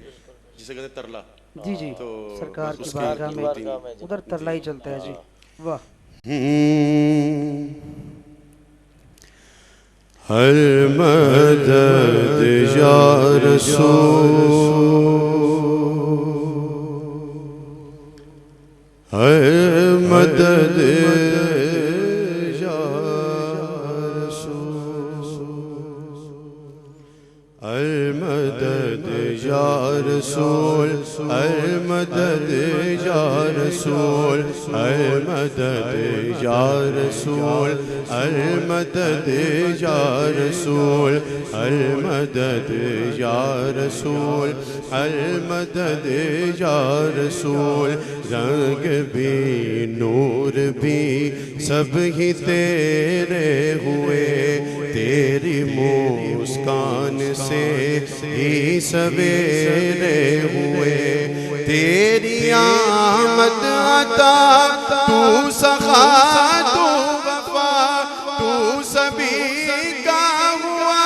جسے کہتے ہیں ترلا. جی تو سرکار کی بارگاہ میں ادھر ترلا ہی چلتا ہے. جی واہ. ہر مدد یا رسول, ہر مدد یا رسول, ہر مدد یا رسول, المدد یا رسول المدد یا رسول المدد یا رسول المدد یا رسول المدد یا رسول رنگ بھی نور بھی سب ہی تیرے ہوئے تیری مسکان سے ہی سویرے ہوئے تیری آمد عطا تو سخا تو وفا تو سبھی کا ہوا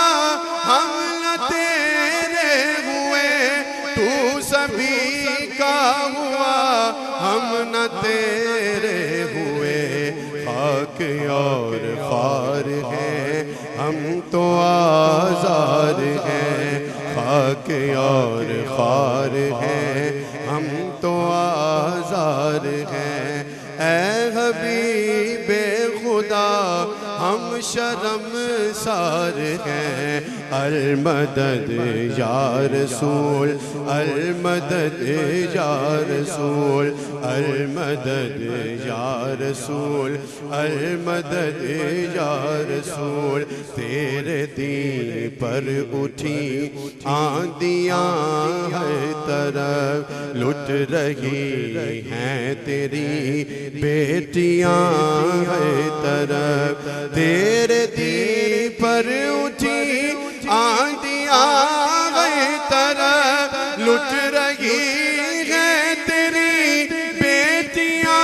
ہم نہ تیرے ہوئے تو سبھی کا ہوا ہم نہ تیرے ہوئے خاک اور خار ہیں ہم تو آزار ہیں خاک اور خار ہیں ہم تو آزار ہیں اے حبیب خدا ہم شرم سار ہیں المدد یا رسول المدد یا رسول المدد یا رسول المدد یا رسول تیرے دین پر اٹھی آندیاں ہر طرف لٹ رہی ہیں تیری بیٹیاں ہر طرف تیرے دین پر اٹھی آندیاں ہر طرف لٹ رہی ہیں تیری بیٹیاں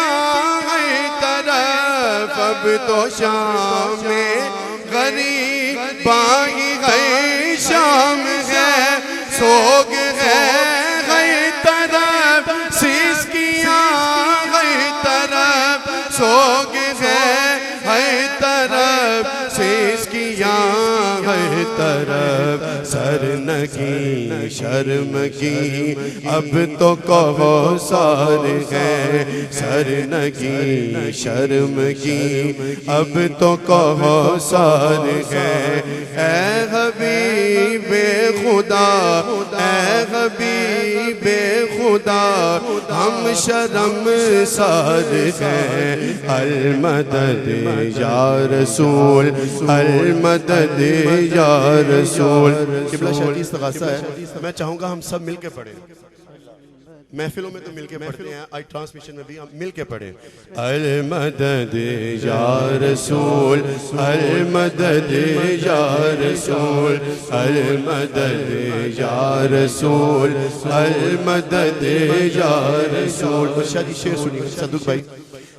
ہر طرف اب تو شام میں غریب باغی ہے شام ہے سوگ ہے ہر طرف سسکیاں ہر طرف سوگ ہے ہر طرف سسکیاں ہر طرف سرنگی شرم کی اب تو کوثر ہے سرنگی شرم کی اب تو کوثر ہے اے حبیب خدا اے حبیب خدا ہم شرم سار ہیں المدد یا رسول المدد یا رسول قبلہ شاہ کی استغاثہ ہے میں چاہوں گا ہم سب مل کے پڑھیں محفلوں میں تو مل کے پڑھتے ہیں آج ٹرانسمیشن میں بھی ہم مل کے پڑھیں المدد یا رسول المدد یا رسول المدد یا رسول المدد یا رسول اور شاہ جی شعر سنیے صدوق بھائی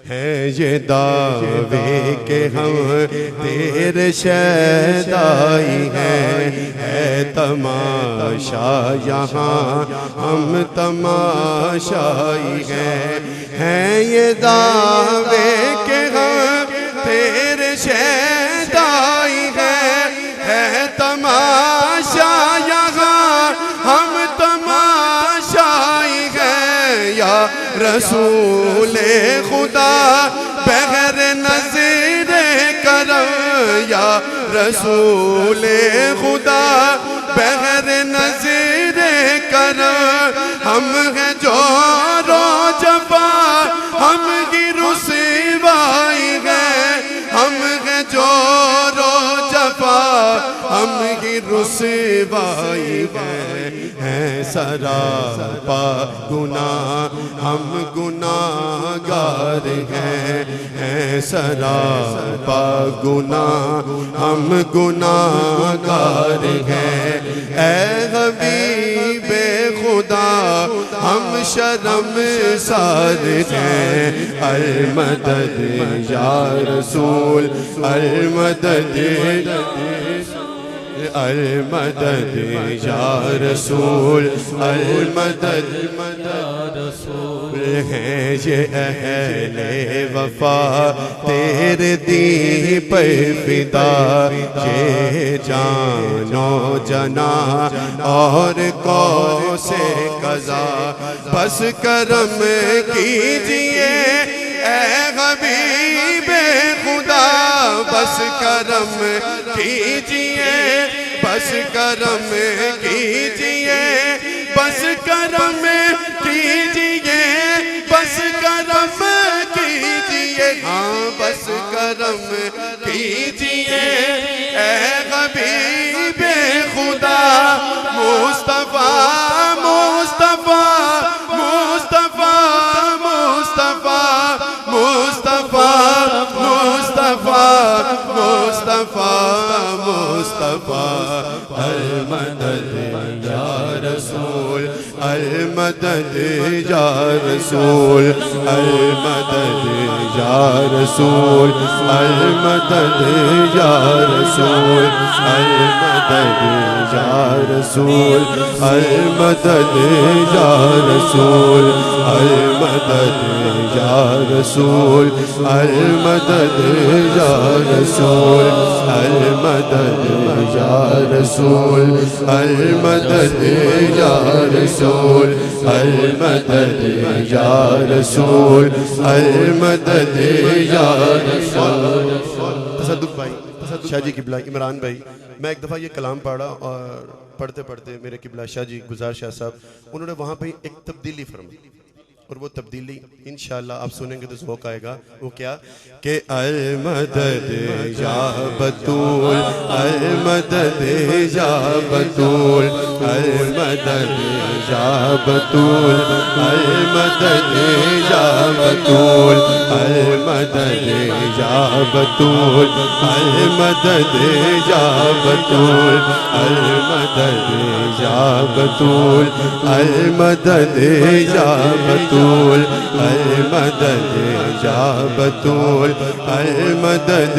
ہیں یہ دعوے کہ ہم تیرے شیدائی ہیں ہے تماشا یہاں ہم تماشائی ہیں یہ دعوے کہ ہم تیرے شیدائی ہیں ہے تماشا یہاں ہم تماشائی ہیں یا رسول خدا بغیر نظر کرم یا رسول خدا بغیر نظر کرم ہم ہیں جو رو جفا ہم کی رسوائی ہیں ہم ہیں جو رو جفا ہم کی رسوائی ہیں سراپا گناہ ہم گناہگار ہیں سراپا گناہ ہم گناہگار ہیں اے حبیب خدا ہم شرم سار ہیں المدد یا رسول المدد المدد یا رسول المدد یا رسول ہیں یہ اہل وفا تیرے دین پر فدا یہ جان و جنا اور کو سے قضا بس کرم کیجئے اے حبیب خدا بس کرم کیجئے بس کرم کیجئے بس کرم کرم کیجئے اے حبیب خدا مصطفیٰ مصطفیٰ مصطفیٰ مصطفیٰ مصطفیٰ مصطفیٰ مصطفیٰ مصطفیٰ المدد یا رسول المدد یا رسول المدد یا رسول المدد یا رسول المدد یا رسول المدد یا رسول المدد یا رسول المدد یا رسول المدد یا رسول المدد یا رسول المدد یا رسول المدد یا رسول. تصدق بھائی شاہ جی قبلہ عمران بھائی، میں ایک دفعہ یہ کلام پڑھا اور پڑھتے پڑھتے میرے قبلہ شاہ جی گزار شاہ صاحب انہوں نے وہاں پہ ایک تبدیلی فرمائی، اور وہ تبدیلی انشاءاللہ آپ سنیں گے تو ذوق آئے گا. وہ کیا کہ المدد یا بطول المدد یا بطول المدد یا بطول المدد یا بطول المدد یا بطول المدد یا بطول المدد یا بطول المدد یا بطول المدد یا بطول المدد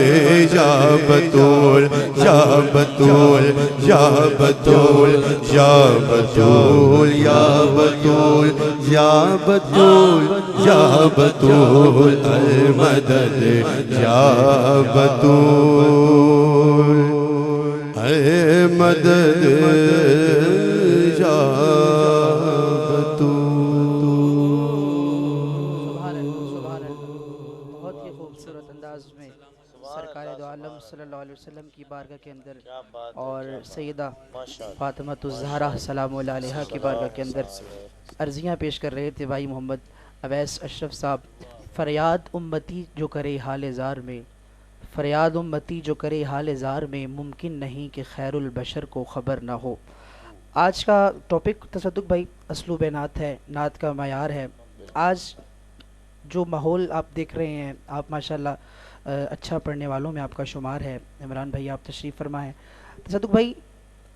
یا بطول یا بطول یا بطول یا بطول یا بطول یا بطول یا بطول المدد یا بطول المدد یا صلی اللہ علیہ وسلم کی بارگاہ کے اندر اور سیدہ فاطمہ الزہرا سلام اللہ علیہا کی بارگاہ کے اندر عرضیاں پیش کر رہے تھے بھائی محمد اویس اشرف صاحب. فریاد امتی جو کرے حال زار میں، فریاد امتی جو کرے حال زار میں، ممکن نہیں کہ خیر البشر کو خبر نہ ہو. آج کا ٹاپک تصدق بھائی اسلوب نعت ہے، نعت کا معیار ہے. آج جو ماحول آپ دیکھ رہے ہیں، آپ ماشاءاللہ اچھا پڑھنے والوں میں آپ کا شمار ہے. عمران بھائی آپ تشریف فرمائیں. تصدق بھائی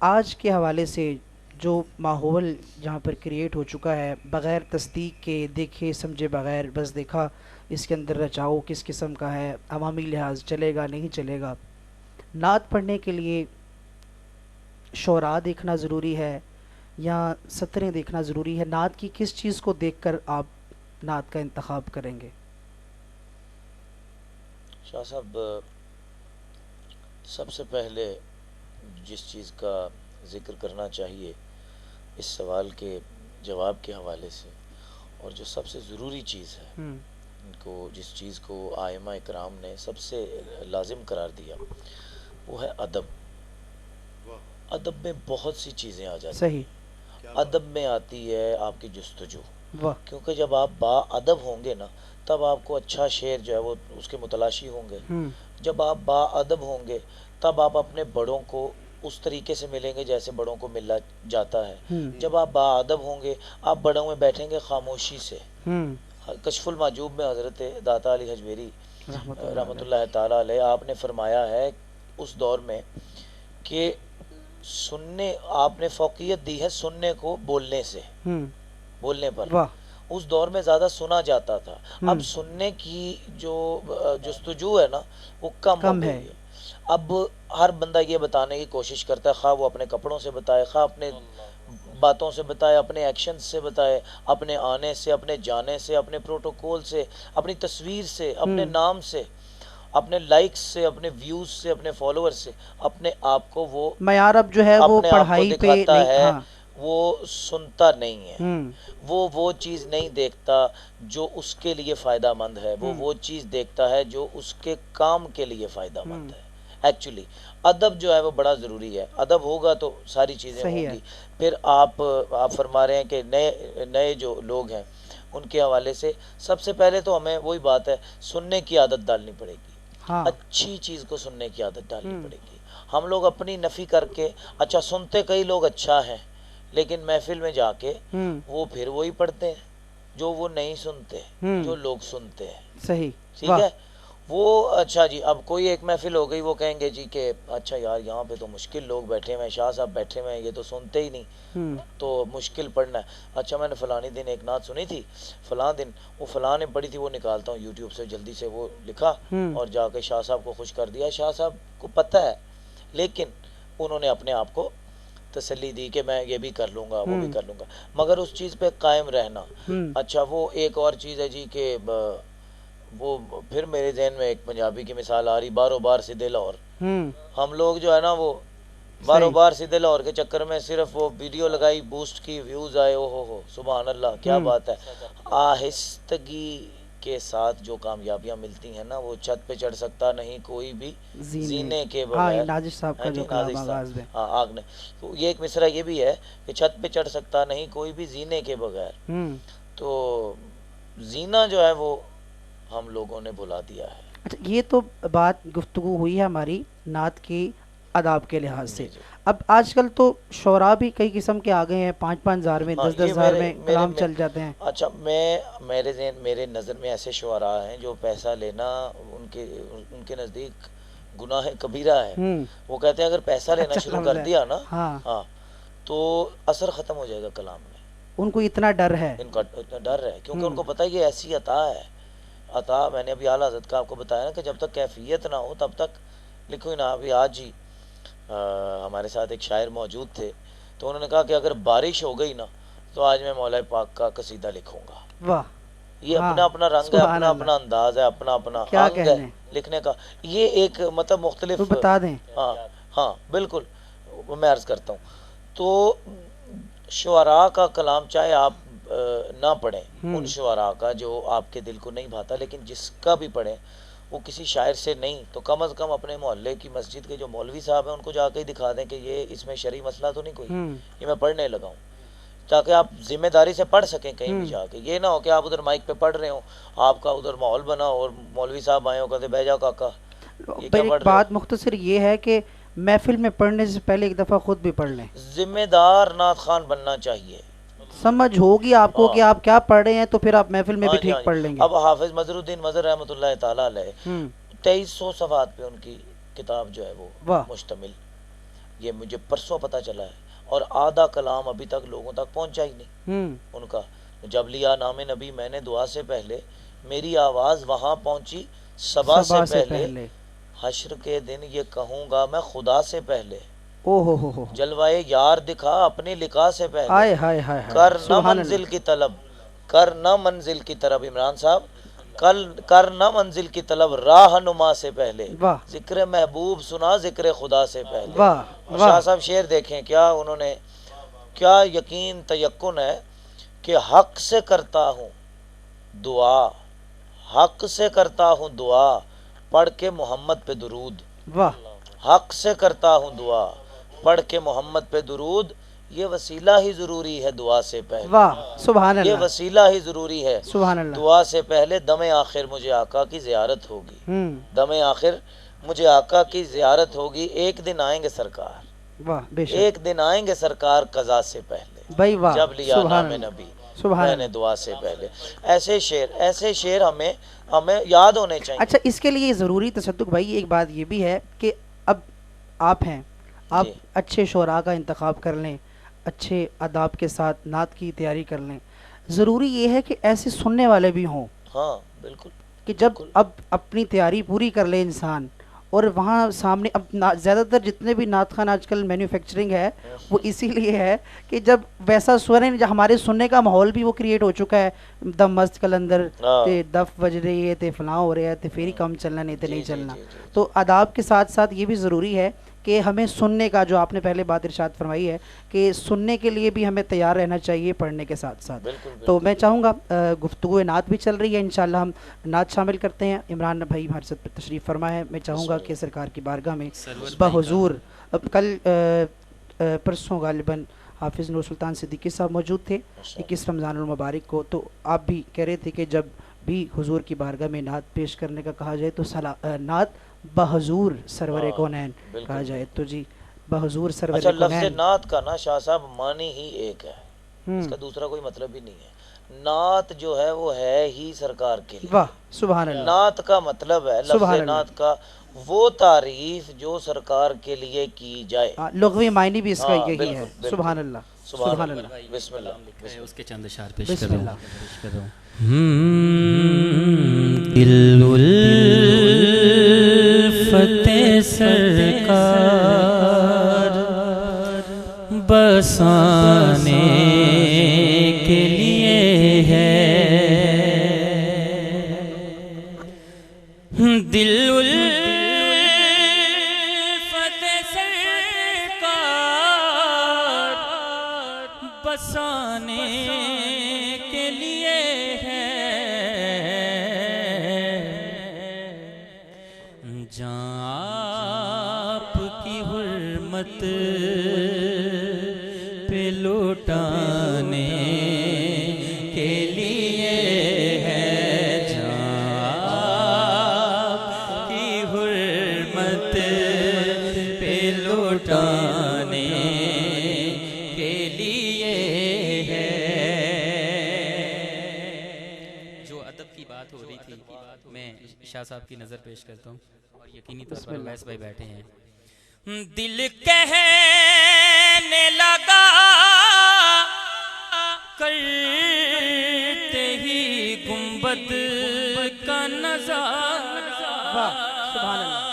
آج کے حوالے سے جو ماحول جہاں پر کریٹ ہو چکا ہے، بغیر تصدیق کے، دیکھے سمجھے بغیر، بس دیکھا اس کے اندر رچاؤ کس قسم کا ہے، عوامی لحاظ چلے گا نہیں چلے گا. نعت پڑھنے کے لیے شعراء دیکھنا ضروری ہے یا سطریں دیکھنا ضروری ہے؟ نعت کی کس چیز کو دیکھ کر آپ نعت کا انتخاب کریں گے؟ شاہ صاحب سب سے پہلے جس چیز کا ذکر کرنا چاہیے اس سوال کے جواب کے حوالے سے، اور جو سب سے ضروری چیز ہے ان کو، جس چیز کو آئمہ اکرام نے سب سے لازم قرار دیا، وہ ہے ادب. ادب میں بہت سی چیزیں آ جاتی ہیں. ادب میں آتی ہے آپ کی جستجو، کیونکہ جب آپ با ادب ہوں گے نا تب آپ کو اچھا شعر جو ہے وہ اس کے متلاشی ہوں گے. جب آپ با ادب ہوں گے تب آپ اپنے بڑوں کو اس طریقے سے ملیں گے جیسے بڑوں کو ملا جاتا ہے. جب آپ با ادب ہوں گے آپ بڑوں میں بیٹھیں گے خاموشی سے. کشف المحجوب میں حضرت داتا علی حجویری رحمۃ اللہ تعالیٰ علیہ آپ نے فرمایا ہے اس دور میں کہ سننے، آپ نے فوقیت دی ہے سننے کو بولنے سے، بولنے پر. اس دور میں زیادہ سنا جاتا تھا، اب سننے کی جو جستجو ہے نا وہ کم ہو گئی ہے. اب ہر بندہ یہ بتانے کی کوشش کرتا ہے، خواہ وہ اپنے کپڑوں سے بتائے، خواہ اپنے باتوں سے بتائے، اپنے ایکشن سے بتائے، اپنے آنے سے، اپنے جانے سے، اپنے پروٹوکول سے، اپنی تصویر سے، اپنے نام سے، اپنے لائکس سے، اپنے ویوز سے، اپنے فالوور سے اپنے آپ کو وہ معیار اب جو ہے وہ پڑھائی پہ دکھاتا ہے. وہ سنتا نہیں ہے، وہ چیز نہیں دیکھتا جو اس کے لیے فائدہ مند ہے، وہ چیز دیکھتا ہے جو اس کے کام کے لیے فائدہ مند ہے. ایکچولی ادب جو ہے وہ بڑا ضروری ہے. ادب ہوگا تو ساری چیزیں ہوں گی. پھر آپ فرما رہے ہیں کہ نئے جو لوگ ہیں ان کے حوالے سے سب سے پہلے تو ہمیں وہی بات ہے، سننے کی عادت ڈالنی پڑے گی. ہاں اچھی چیز کو سننے کی عادت ڈالنی پڑے گی. ہم لوگ اپنی نفی کر کے اچھا سنتے کئی لوگ اچھا ہیں لیکن محفل میں جا کے وہ پھر وہی پڑھتے ہیں جو وہ نہیں سنتے جو لوگ سنتے ہیں. صحیح ٹھیک ہے وہ اچھا جی اب کوئی ایک محفل ہو گئی وہ کہیں گے جی کہ اچھا یار یہاں پہ تو مشکل لوگ بیٹھے ہوئے ہیں شاہ صاحب بیٹھے ہوئے ہیں یہ تو سنتے ہی نہیں تو مشکل پڑھنا ہے. اچھا میں نے فلانی دن ایک نعت سنی تھی فلاں دن وہ فلاں نے پڑھی تھی وہ نکالتا ہوں یوٹیوب سے جلدی سے وہ لکھا اور جا کے شاہ صاحب کو خوش کر دیا. شاہ صاحب کو پتہ ہے لیکن انہوں نے اپنے آپ کو تسلی دی کہ میں یہ بھی کر لوں گا وہ بھی کر لوں گا مگر اس چیز پہ قائم رہنا. اچھا وہ ایک اور چیز ہے جی کہ وہ پھر میرے ذہن میں ایک پنجابی کی مثال آ رہی بارو بار سیدھے لاہور. ہم لوگ جو ہے نا وہ بارو بار سیدھے لاہور کے چکر میں صرف وہ ویڈیو لگائی بوسٹ کی ویوز آئے او ہو سبحان اللہ کیا بات ہے. آہستگی کے ساتھ جو کامیابیاں ملتی ہیں نا وہ چھت پہ چڑھ سکتا نہیں کوئی بھی زینے کے بغیر. نازش صاحب کا جو کلام آغاز میں آگ نے تو یہ ایک مصرع یہ بھی ہے کہ چھت پہ چڑھ سکتا نہیں کوئی بھی زینے کے بغیر. تو زینہ جو ہے وہ ہم لوگوں نے بھلا دیا ہے. اچھا یہ تو بات گفتگو ہوئی ہے ہماری نعت کی آداب کے لحاظ سے. اب آج کل تو شعراء بھی کئی قسم کے آ گئے ہیں 5-5 ہزار میں 10-10 ہزار میں کلام چل جاتے ہیں. اچھا میرے نظر میں ایسے شعراء ہیں جو پیسہ لینا ان کے نزدیک گناہ کبیرہ ہے. وہ کہتے ہیں اگر پیسہ لینا شروع کر دیا نا ہاں تو اثر ختم ہو جائے گا کلام میں. ان کو اتنا ڈر ہے ان کا اتنا ڈر ہے کیونکہ ان کو پتہ ہے یہ ایسی عطا ہے. عطا میں نے ابھی اعلیٰ حضرت کا آپ کو بتایا نا کہ جب تک کیفیت نہ ہو تب تک لکھو نا. ابھی آج ہی ہمارے ساتھ ایک شاعر موجود تھے تو انہوں نے کہا کہ اگر بارش ہو گئی نا تو آج میں مولا پاک کا قصیدہ لکھوں گا. واہ یہ اپنا اپنا رنگ ہے اپنا اپنا انداز ہے اپنا اپنا انگ ہے لکھنے کا. یہ ایک مطلب مختلف بتا دیں. ہاں بالکل میں عرض کرتا ہوں. تو شعراء کا کلام چاہے آپ نہ پڑھیں ان شعراء کا جو آپ کے دل کو نہیں بھاتا لیکن جس کا بھی پڑھیں وہ کسی شاعر سے نہیں تو کم از کم اپنے محلے کی مسجد کے جو مولوی صاحب ہیں ان کو جا کے ہی دکھا دیں کہ یہ اس میں شرعی مسئلہ تو نہیں کوئی یہ میں پڑھنے لگا ہوں تاکہ آپ ذمہ داری سے پڑھ سکیں کہیں بھی جا کے. یہ نہ ہو کہ آپ ادھر مائک پہ پڑھ رہے ہوں آپ کا ادھر ماحول بنا اور مولوی صاحب آئے ہو کہتے بہ جاؤ کاکا. ایک بات مختصر یہ ہے کہ محفل میں پڑھنے سے پہلے ایک دفعہ خود بھی پڑھ لیں. ذمہ دار نعت خوان بننا چاہیے. سمجھ ہوگی آپ کو کہ آپ کیا پڑھ رہے ہیں تو پھر آپ محفل میں بھی ٹھیک پڑھ لیں گے. اب حافظ مظہر الدین مظہر رحمۃ اللہ تعالیٰ علیہ 2300 صفحات پہ ان کی کتاب جو ہے وہ مشتمل. یہ مجھے پرسوں پتہ چلا ہے اور آدھا کلام ابھی تک لوگوں تک پہنچا ہی نہیں ان کا. جب لیا نام نبی میں نے دعا سے پہلے میری آواز وہاں پہنچی صبا سے پہلے حشر کے دن یہ کہوں گا میں خدا سے پہلے. جلوائے یار دکھا اپنی لقا سے پہلے کر نہ منزل کی طلب کر نہ منزل کی طرف. عمران صاحب کر نہ منزل کی طلب راہ نما سے پہلے ذکر محبوب سنا ذکر خدا سے پہلے. شاہ صاحب شعر دیکھیں کیا انہوں نے کیا یقین تیقن ہے کہ حق سے کرتا ہوں دعا حق سے کرتا ہوں دعا پڑھ کے محمد پہ درود. حق سے کرتا ہوں دعا پڑھ کے محمد پہ درود. یہ وسیلہ ہی ضروری ہے دعا سے پہلے. سبحان اللہ. یہ وسیلہ ہی ضروری ہے سبحان اللہ. دعا سے پہلے دم آخر مجھے آقا کی زیارت ہوگی. دم آخر مجھے آقا کی زیارت ہوگی. ایک دن آئیں گے سرکار ایک دن آئیں گے سرکار قضا سے پہلے جب لیا نام نبی میں نے دعا سے پہلے. ایسے شعر ہمیں یاد ہونے چاہیے. اچھا اس کے لیے ضروری تصدق بھائی ایک بات یہ بھی ہے کہ اب آپ ہیں آپ اچھے شعراء کا انتخاب کر لیں اچھے آداب کے ساتھ نعت کی تیاری کر لیں. ضروری یہ ہے کہ ایسے سننے والے بھی ہوں. ہاں بالکل کہ جب اب اپنی تیاری پوری کر لے انسان اور وہاں سامنے اب زیادہ تر جتنے بھی نعت خوان آج کل مینوفیکچرنگ ہے وہ اسی لیے ہے کہ جب ویسا سوریں ہمارے سننے کا ماحول بھی وہ کریٹ ہو چکا ہے. دم مست کلندر تے دف بج رہی ہے تے فلاں ہو رہا ہے تے پھر ہی کم چلنا نہیں تے نہیں چلنا. تو آداب کے ساتھ ساتھ یہ بھی ضروری ہے کہ ہمیں سننے کا جو آپ نے پہلے بات ارشاد فرمائی ہے کہ سننے کے لیے بھی ہمیں تیار رہنا چاہیے پڑھنے کے ساتھ ساتھ. تو میں چاہوں گا گفتگو نعت بھی چل رہی ہے انشاءاللہ ہم نعت شامل کرتے ہیں. عمران بھائی ہمارے ساتھ تشریف فرما ہے. میں چاہوں گا کہ سرکار کی بارگاہ میں بحضور اب کل پرسوں غالباً حافظ نور سلطان صدیقی صاحب موجود تھے 21 رمضان المبارک کو. تو آپ بھی کہہ رہے تھے کہ جب بھی حضور کی بارگاہ میں نعت پیش کرنے کا کہا جائے تو نعت بحضور سرور کونین کہا جائے تو جی بحضور سرور اچھا کونین. لفظ نعت کا نا شاہ صاحب معنی ہی ایک ہے، اس کا دوسرا کوئی مطلب ہی نہیں ہے. نعت جو ہے وہ ہے ہی سرکار کے لیے. واہ سبحان اللہ. نعت کا مطلب ہے لفظ نعت کا وہ تعریف جو سرکار کے لیے کی جائے. لغوی معنی بھی اس کا یہی ہے. سبحان اللہ سبحان اللہ. بسم اللہ. اس کے چند اشعار پیش بسم کر رہا اللہ. ہوں. دل الفتح سرکار بسانے کے لیے ہے. دل الفتح سرکار بسانے کے لیے ہے. جہاں آپ کی حرمت پہ لوٹانے کے لیے ہے. جہاں آپ کی حرمت پہ لوٹانے کے لیے ہے. جو ادب کی بات ہو رہی تھی میں شاہ صاحب کی نظر پیش کرتا ہوں اور یقینی طور پر ویس بھائی بیٹھے ہیں. دل کہنے لگا کرتے ہی گنبد کا نظارہ. سبحان اللہ.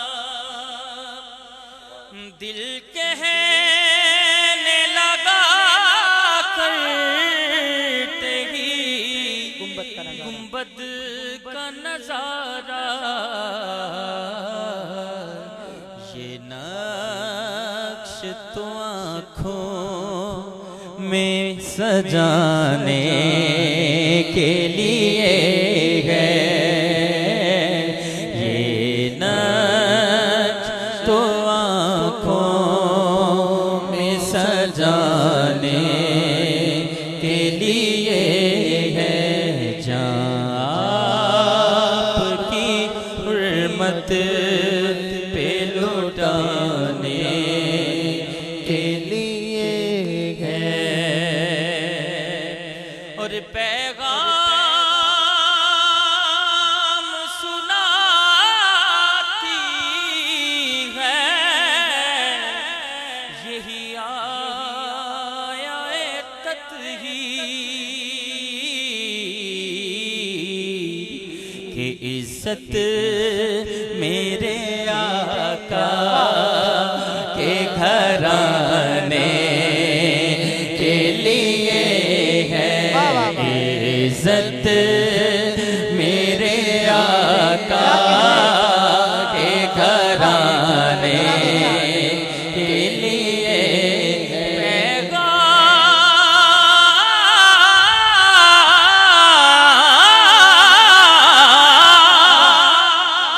دل کہنے لگا کرتے ہی گنبد کا نظارہ. یہ نقش تو آنکھوں میں سجانے کے لیے ہے. یہ نقش تو آنکھوں میں سجانے کے لیے ہے. جہاں آپ کی حرمت پہ لوٹانے کے لیے ہے. اور پیغام سناتی ہے یہی آیا تطہیر کہ عزت میرے آقا کے گھرانے کے لیے ہے. عزت میرے آقا کے گھرانے کے لیے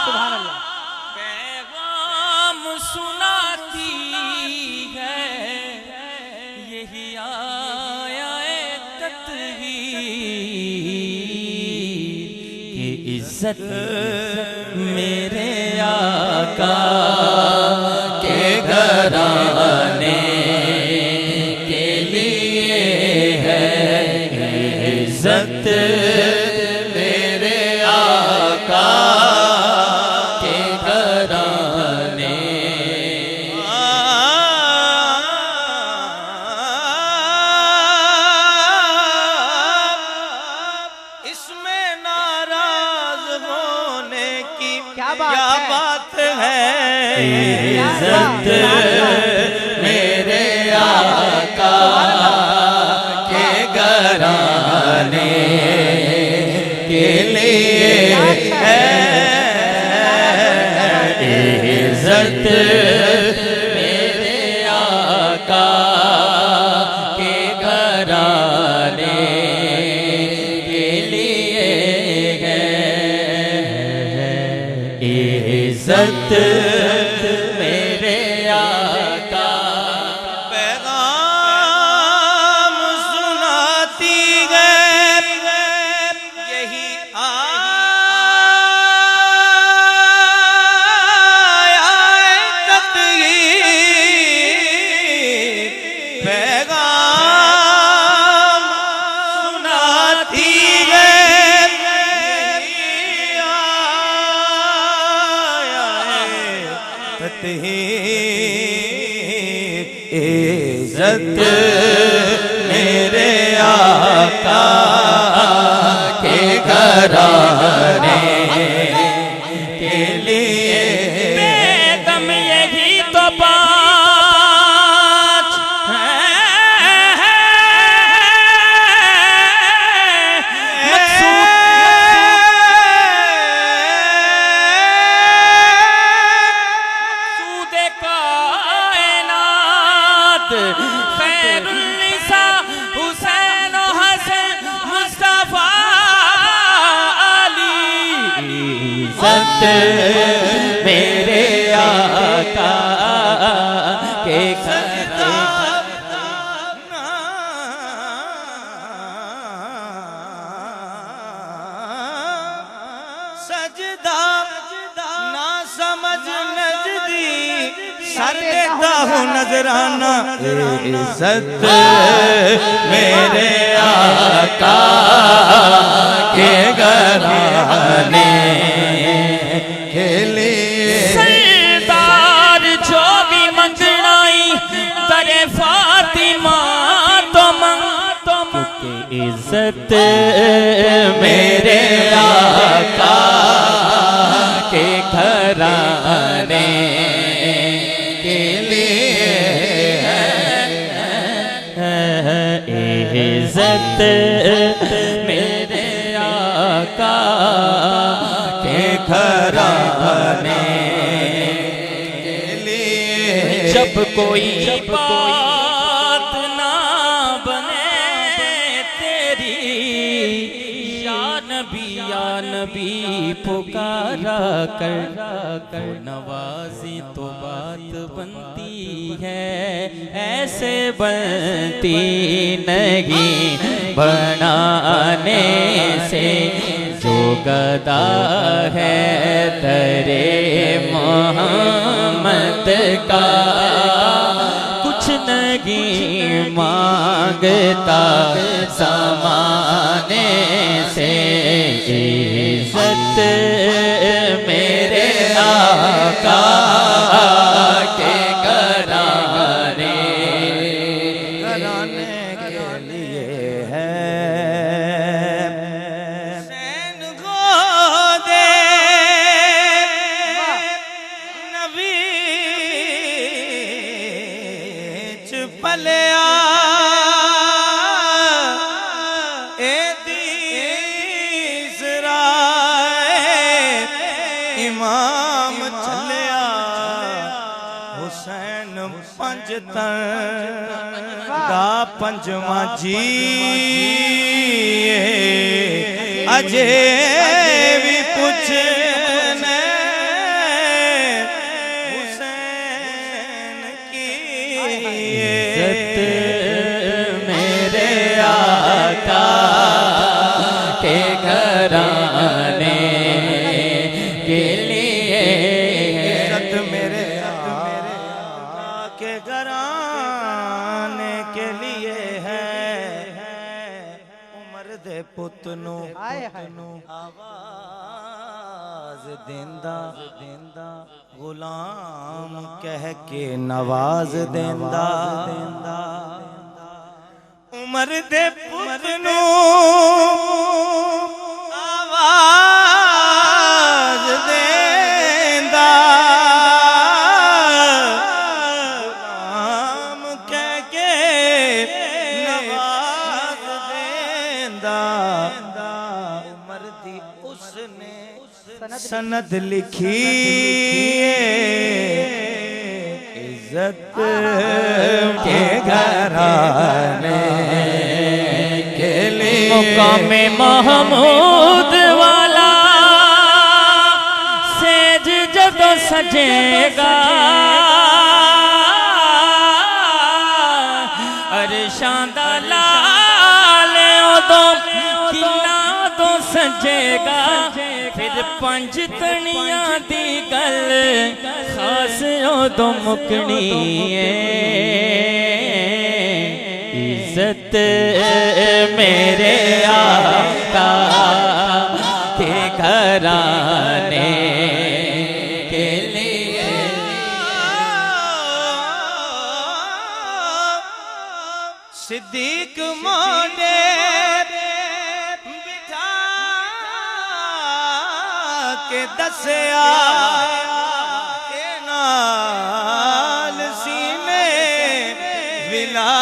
سبحان اللہ. پیغام سناتی ہے یہی آیا تطہیر کہ عزت میرے آقا کے گھرانے کے لیے ہے. عزت میرے آقا کے گھرانے. اس میں ناراض ہونے کی کیا بات ہے. عزت میرے آقا کے گھرانے کے لیے ہے. عزت میرے آقا کے گھرانے کے لیے ہے. عزت میرے آقا. پیغام سناتی ہے یہی عزت میرے آقا کے گھرانے کے لیے بیگم یہی تو بات ہے مقصود کائنات خیر النساء حسین و حسن مصطفیٰ علی عزت میرے آقا کے سجدہ نہ سمجھ نجدی سر دیتا ہوں نظرانہ عزت میرے آقا کے گھرانے کے لیے سردار جو بھی منگنائی در فاطمہ تو کہ عزت میرے آقا کے گھرانے کے لیے عزت میرے آقا کے گھرانے کے لیے جب کوئی بات نہ بنے تیری یا نبی پکارا کر نوازی تو بات بنتی ہے ایسے بنتی نہیں بنانے سے جو گدا ہے تیرے محمد کا کچھ نہیں مانگتا زمانے سے عزت میرے آقا کے گھرانے کے لیے ہے حسین گودے نبی چ پلیا اے تیسرا امام چلیا حسین پنج دا پنجواں جی اجے بھی پوچھنے حسین کی عزت میرے آقا کے گھرانے کے لیے عزت میرے آقا کے گھرانے کے لیے ہے عمر دے پتنو آواز دیندہ غلام کہہ کے نواز دیندہ عمر دے پتنو آواز دیندہ غلام کہہ کے نواز دیندہ عمر دی اس نے سند لکھی عزت کے گھرانے کے لیے مقام محمود والا سیج جدو سجے گا عرشاں دا لال ادوں کنا تو سجے گا پھر پنج تنیاں دی گل خاص ادوں مکنی ہے عزت میرے آقا کے دسیا نال سینے ولا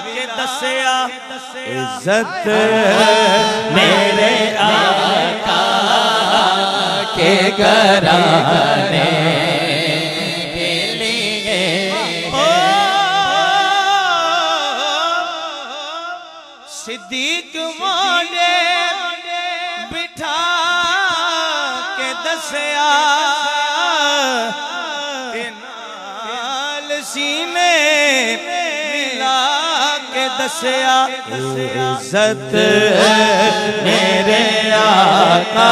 کے دسیا عزت میرے آقا کے گھرانے کے لیے صدیق موڈے بٹھا کے دسیا نال سینے ملا کے دسیا عزت میرے آقا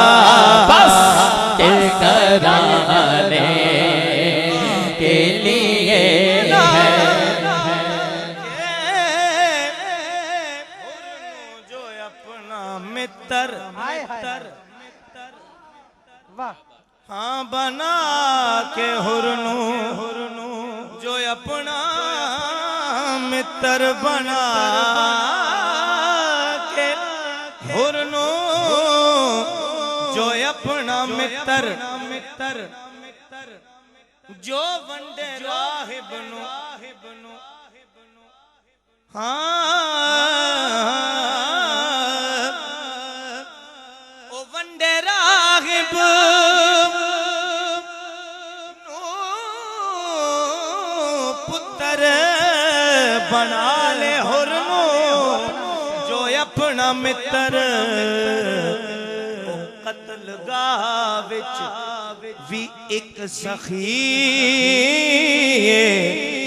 کے گھرانے کے لیے جو اپنا متر ہاں بنا کے ہرنو جو اپنا متر بنا کے ہرنو جو اپنا متر جو ونڈے راہب نو او ونڈے راہب پتر بنا لے ہرنو جو اپنا متر قتل گاہ وچ بھی ایک سخی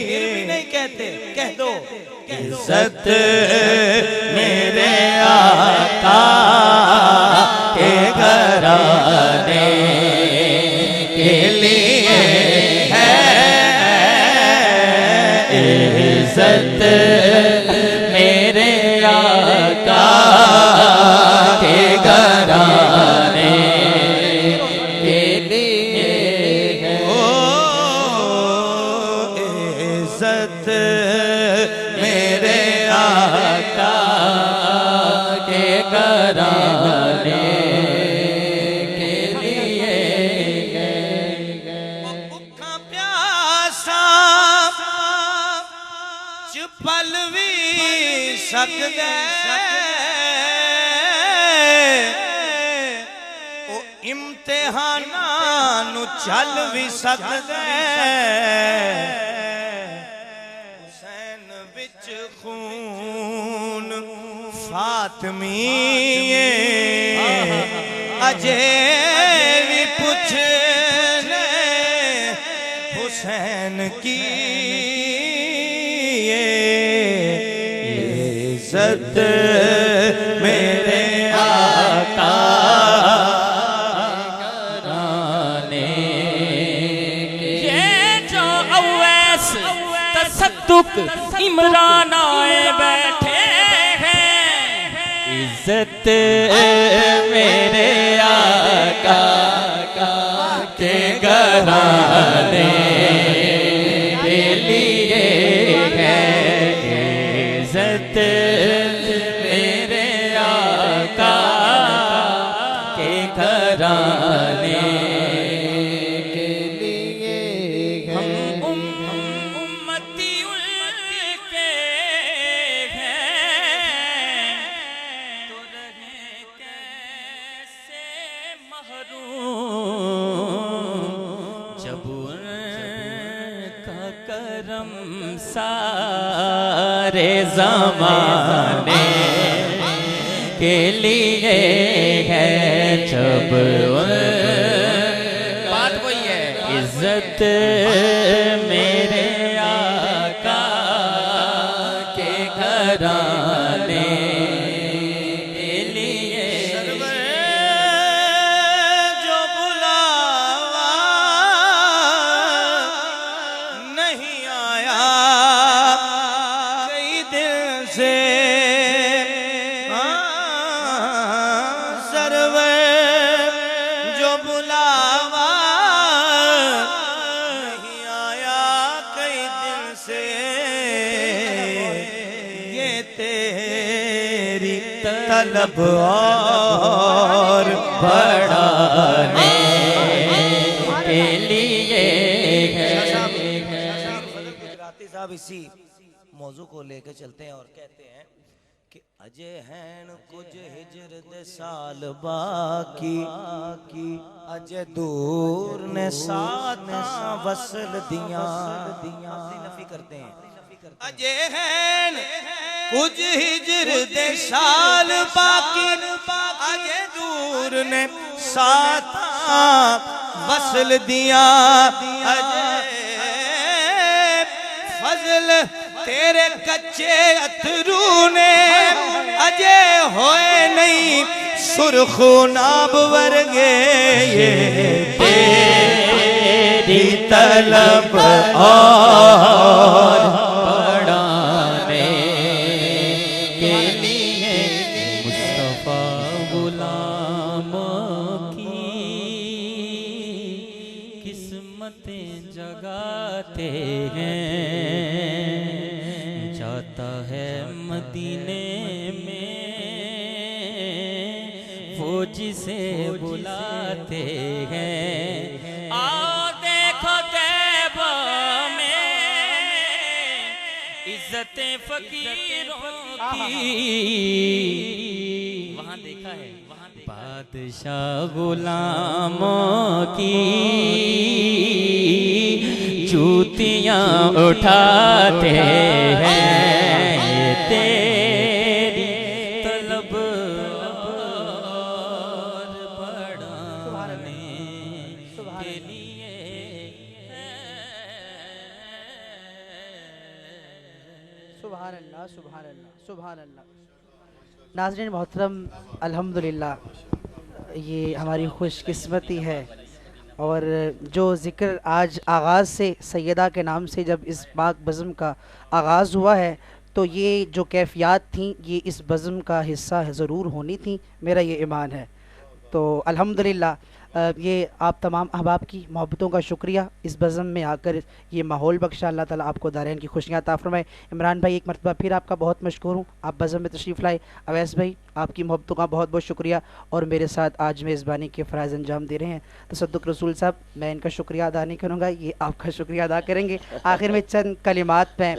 پھر بھی نہیں کہتے کہہ دو عزت میرے آقا کے گھرانے کے لیے عزت میرے آقا کے گھرانے کے لیے عزت میرے آقا کے گھرانے کے لیے بھوکا پیاسا پل بھی سکدے او امتحاناں نو چل بھی سکدے حسین وچ خون فاطمی اجے بھی پوچھنے حسین کی عزت میرے آقا گھرانے یہ جو اویس تصدق عمران آئے بیٹھے ہیں عزت میرے آقا کے گھرانے کے لیے عزت میرے آقا کے گھرانے کے لیے ہم امتی ان کے ہیں تو رہے کیسے محروم جب ان کا کرم سارے زمانے کے لیے ہے جب بات وہی ہے عزت میرے آقا کے گھرانے کے لیے جو بلاوا نہیں آیا کئی دن سے جو بلاوا نہیں آیا کئی دن سے یہ تیری طلب اور بڑھانے اسی موضوع کو لے کے چلتے ہیں اور کہتے ہیں کہ اجے ہیں کچھ ہجر دے سال باقی اجے دور نے ساتاں وصل دیاں اپنی نفی کرتے ہیں اجے ہیں کچھ ہجر دے سال باقی اجے دور نے ساتاں وصل دیاں اجے فضل تیرے کچے اترو نے اجے ہوئے نہیں سرخ ناب ورگے یہ تیری طلب اور بڑھانے کے لیے مصطفیٰ غلاموں کی قسمتیں جگاتے ہیں جاتا ہے مدینے میں وہ جسے بلاتے ہیں آؤ دیکھو طیبہ میں عزت فقیروں کی وہاں دیکھا ہے بادشاہ غلاموں کی جوتیاں اٹھاتے ہیں تیری طلب اور بڑھانے کے لیے سبحان اللہ سبحان اللہ سبحان اللہ۔ ناظرین محترم، الحمدللہ یہ ہماری خوش قسمتی ہے، اور جو ذکر آج آغاز سے سیدہ کے نام سے جب اس پاک بزم کا آغاز ہوا ہے تو یہ جو کیفیات تھیں یہ اس بزم کا حصہ ضرور ہونی تھیں، میرا یہ ایمان ہے۔ تو الحمدللہ یہ آپ تمام احباب کی محبتوں کا شکریہ، اس بزم میں آ کر یہ ماحول بخشا، اللہ تعالیٰ آپ کو دارین کی خوشیاں عطا فرمائے۔ عمران بھائی ایک مرتبہ پھر آپ کا بہت مشکور ہوں، آپ بزم میں تشریف لائے۔ اویس بھائی آپ کی محبتوں کا بہت بہت شکریہ، اور میرے ساتھ آج میزبانی کے فرائض انجام دے رہے ہیں تصدق رسول صاحب، میں ان کا شکریہ ادا نہیں کروں گا، یہ آپ کا شکریہ ادا کریں گے۔ آخر میں چند کلمات میں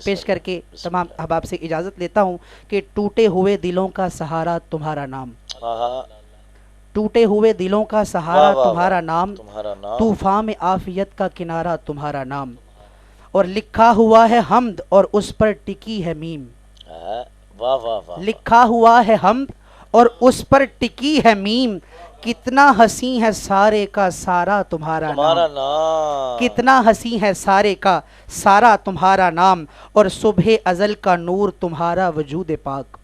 پیش کر کے تمام احباب سے اجازت لیتا ہوں کہ ٹوٹے ہوئے دلوں کا سہارا تمہارا نام، ٹوٹے ہوئے دلوں کا سہارا تمہارا نام، طوفان میں عافیت کا کنارہ تمہارا نام، اور لکھا ہوا ہے حمد اور اس پر ٹکی ہے میم، لکھا ہوا ہے حمد اور اس پر ٹکی ہے میم، کتنا حسین ہے سارے کا سارا تمہارا نام، کتنا حسین ہے سارے کا سارا تمہارا نام، اور صبح ازل کا نور تمہارا وجود پاک،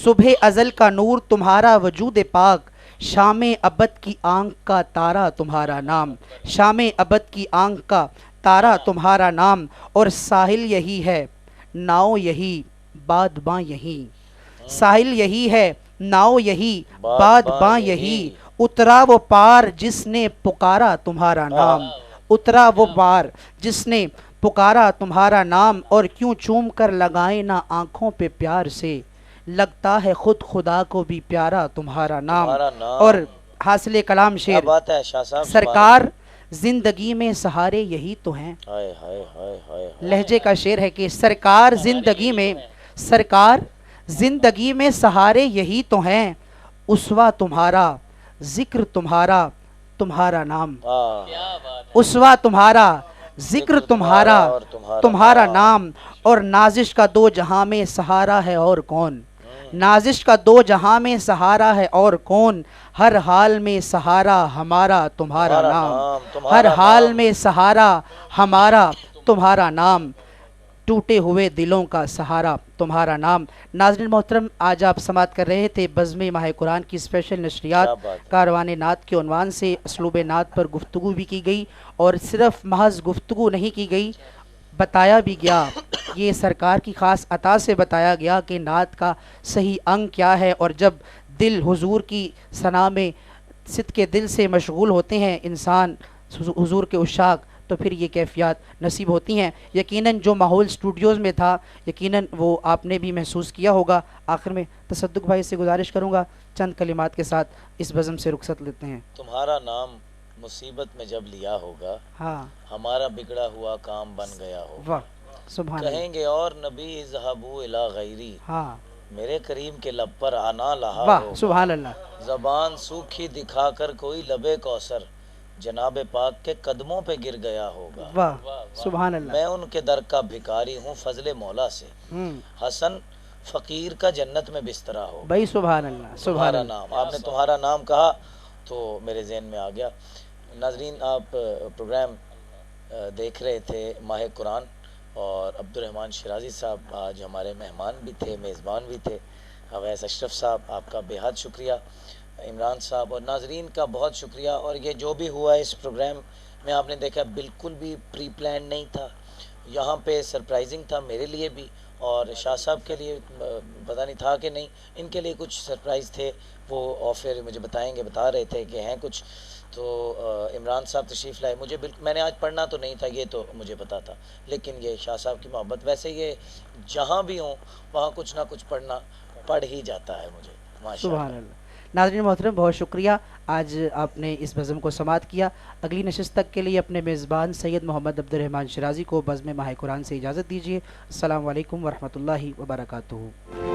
صبح ازل کا نور تمہارا وجود پاک، شام ابد کی آنکھ کا تارا تمہارا نام، شام ابد کی آنکھ کا تارا تمہارا نام، اور ساحل یہی ہے ناؤ یہی باد باں یہی، ساحل یہی ہے ناؤ یہی باد باں یہی، اترا وہ پار جس نے پکارا تمہارا نام، اترا وہ پار جس نے پکارا تمہارا نام، اور کیوں چوم کر لگائے نہ آنکھوں پہ پیار سے، لگتا ہے خود خدا کو بھی پیارا تمہارا نام۔ اور حاصل کلام شعر، سرکار زندگی میں سہارے یہی تو ہیں، لہجے کا شعر ہے کہ سرکار زندگی میں، سرکار زندگی میں سہارے یہی تو ہیں، اسوہ تمہارا ذکر تمہارا تمہارا نام، اسوہ تمہارا ذکر تمہارا تمہارا نام، اور نازش کا دو جہاں میں سہارا ہے اور کون، نازش کا دو جہاں میں سہارا ہے اور کون، ہر حال میں سہارا ہمارا تمہارا نام، ہر حال میں سہارا ہمارا تمہارا نام، ٹوٹے ہوئے دلوں کا سہارا تمہارا نام۔ ناظرین محترم، آج آپ سماعت کر رہے تھے بزم ماہ قرآن کی اسپیشل نشریات، کاروان نعت کے عنوان سے اسلوب نعت پر گفتگو بھی کی گئی، اور صرف محض گفتگو نہیں کی گئی، بتایا بھی گیا، یہ سرکار کی خاص عطا سے بتایا گیا کہ نعت کا صحیح انگ کیا ہے، اور جب دل حضور کی ثنا میں صدق کے دل سے مشغول ہوتے ہیں انسان حضور کے عشاق، تو پھر یہ کیفیات نصیب ہوتی ہیں۔ یقیناً جو ماحول اسٹوڈیوز میں تھا یقیناً وہ آپ نے بھی محسوس کیا ہوگا۔ آخر میں تصدق بھائی سے گزارش کروں گا چند کلمات کے ساتھ اس بزم سے رخصت لیتے ہیں۔ تمہارا نام مصیبت میں جب لیا ہوگا، ہاں، ہمارا بگڑا ہوا کام بن گیا ہوگا، سبحان کہیں گے اور نبی اذهبوا الی غیری، ہاں میرے کریم کے لب پر آنا لہا واہ ہوگا، سبحان اللہ، زبان سوکھی دکھا کر کوئی لبے کوثر جناب پاک کے قدموں پہ گر گیا ہوگا، واہ سبحان اللہ، میں ان کے در کا بھکاری ہوں فضل مولا سے، حسن فقیر کا جنت میں بسترا ہو، بھائی سبحان اللہ سبحان تمہارا اللہ، نام، آپ نے تمہارا نام کہا تو میرے ذہن میں آ گیا۔ ناظرین آپ پروگرام دیکھ رہے تھے ماہ قرآن، اور عبد الرحمن شیرازی صاحب آج ہمارے مہمان بھی تھے، میزبان بھی تھے، اویس اشرف صاحب آپ کا بے حد شکریہ، عمران صاحب اور ناظرین کا بہت شکریہ۔ اور یہ جو بھی ہوا اس پروگرام میں آپ نے دیکھا بالکل بھی پری پلان نہیں تھا، یہاں پہ سرپرائزنگ تھا میرے لیے بھی، اور شاہ صاحب کے لیے پتہ نہیں تھا کہ نہیں، ان کے لیے کچھ سرپرائز تھے، وہ آفر مجھے بتا رہے تھے کہ ہیں کچھ، تو عمران صاحب تشریف لائے، مجھے بالکل میں نے آج پڑھنا تو نہیں تھا، یہ تو مجھے پتا تھا، لیکن یہ شاہ صاحب کی محبت، ویسے یہ جہاں بھی ہوں وہاں کچھ نہ کچھ پڑھ ہی جاتا ہے مجھے، ماشاء اللہ۔ سبحان اللہ۔ ناظرین محترم بہت شکریہ، آج آپ نے اس بزم کو سماعت کیا۔ اگلی نشست تک کے لیے اپنے میزبان سید محمد عبد الرحمن شیرازی کو بزم ماہ قرآن سے اجازت دیجیے۔ السلام علیکم ورحمۃ اللہ وبرکاتہ۔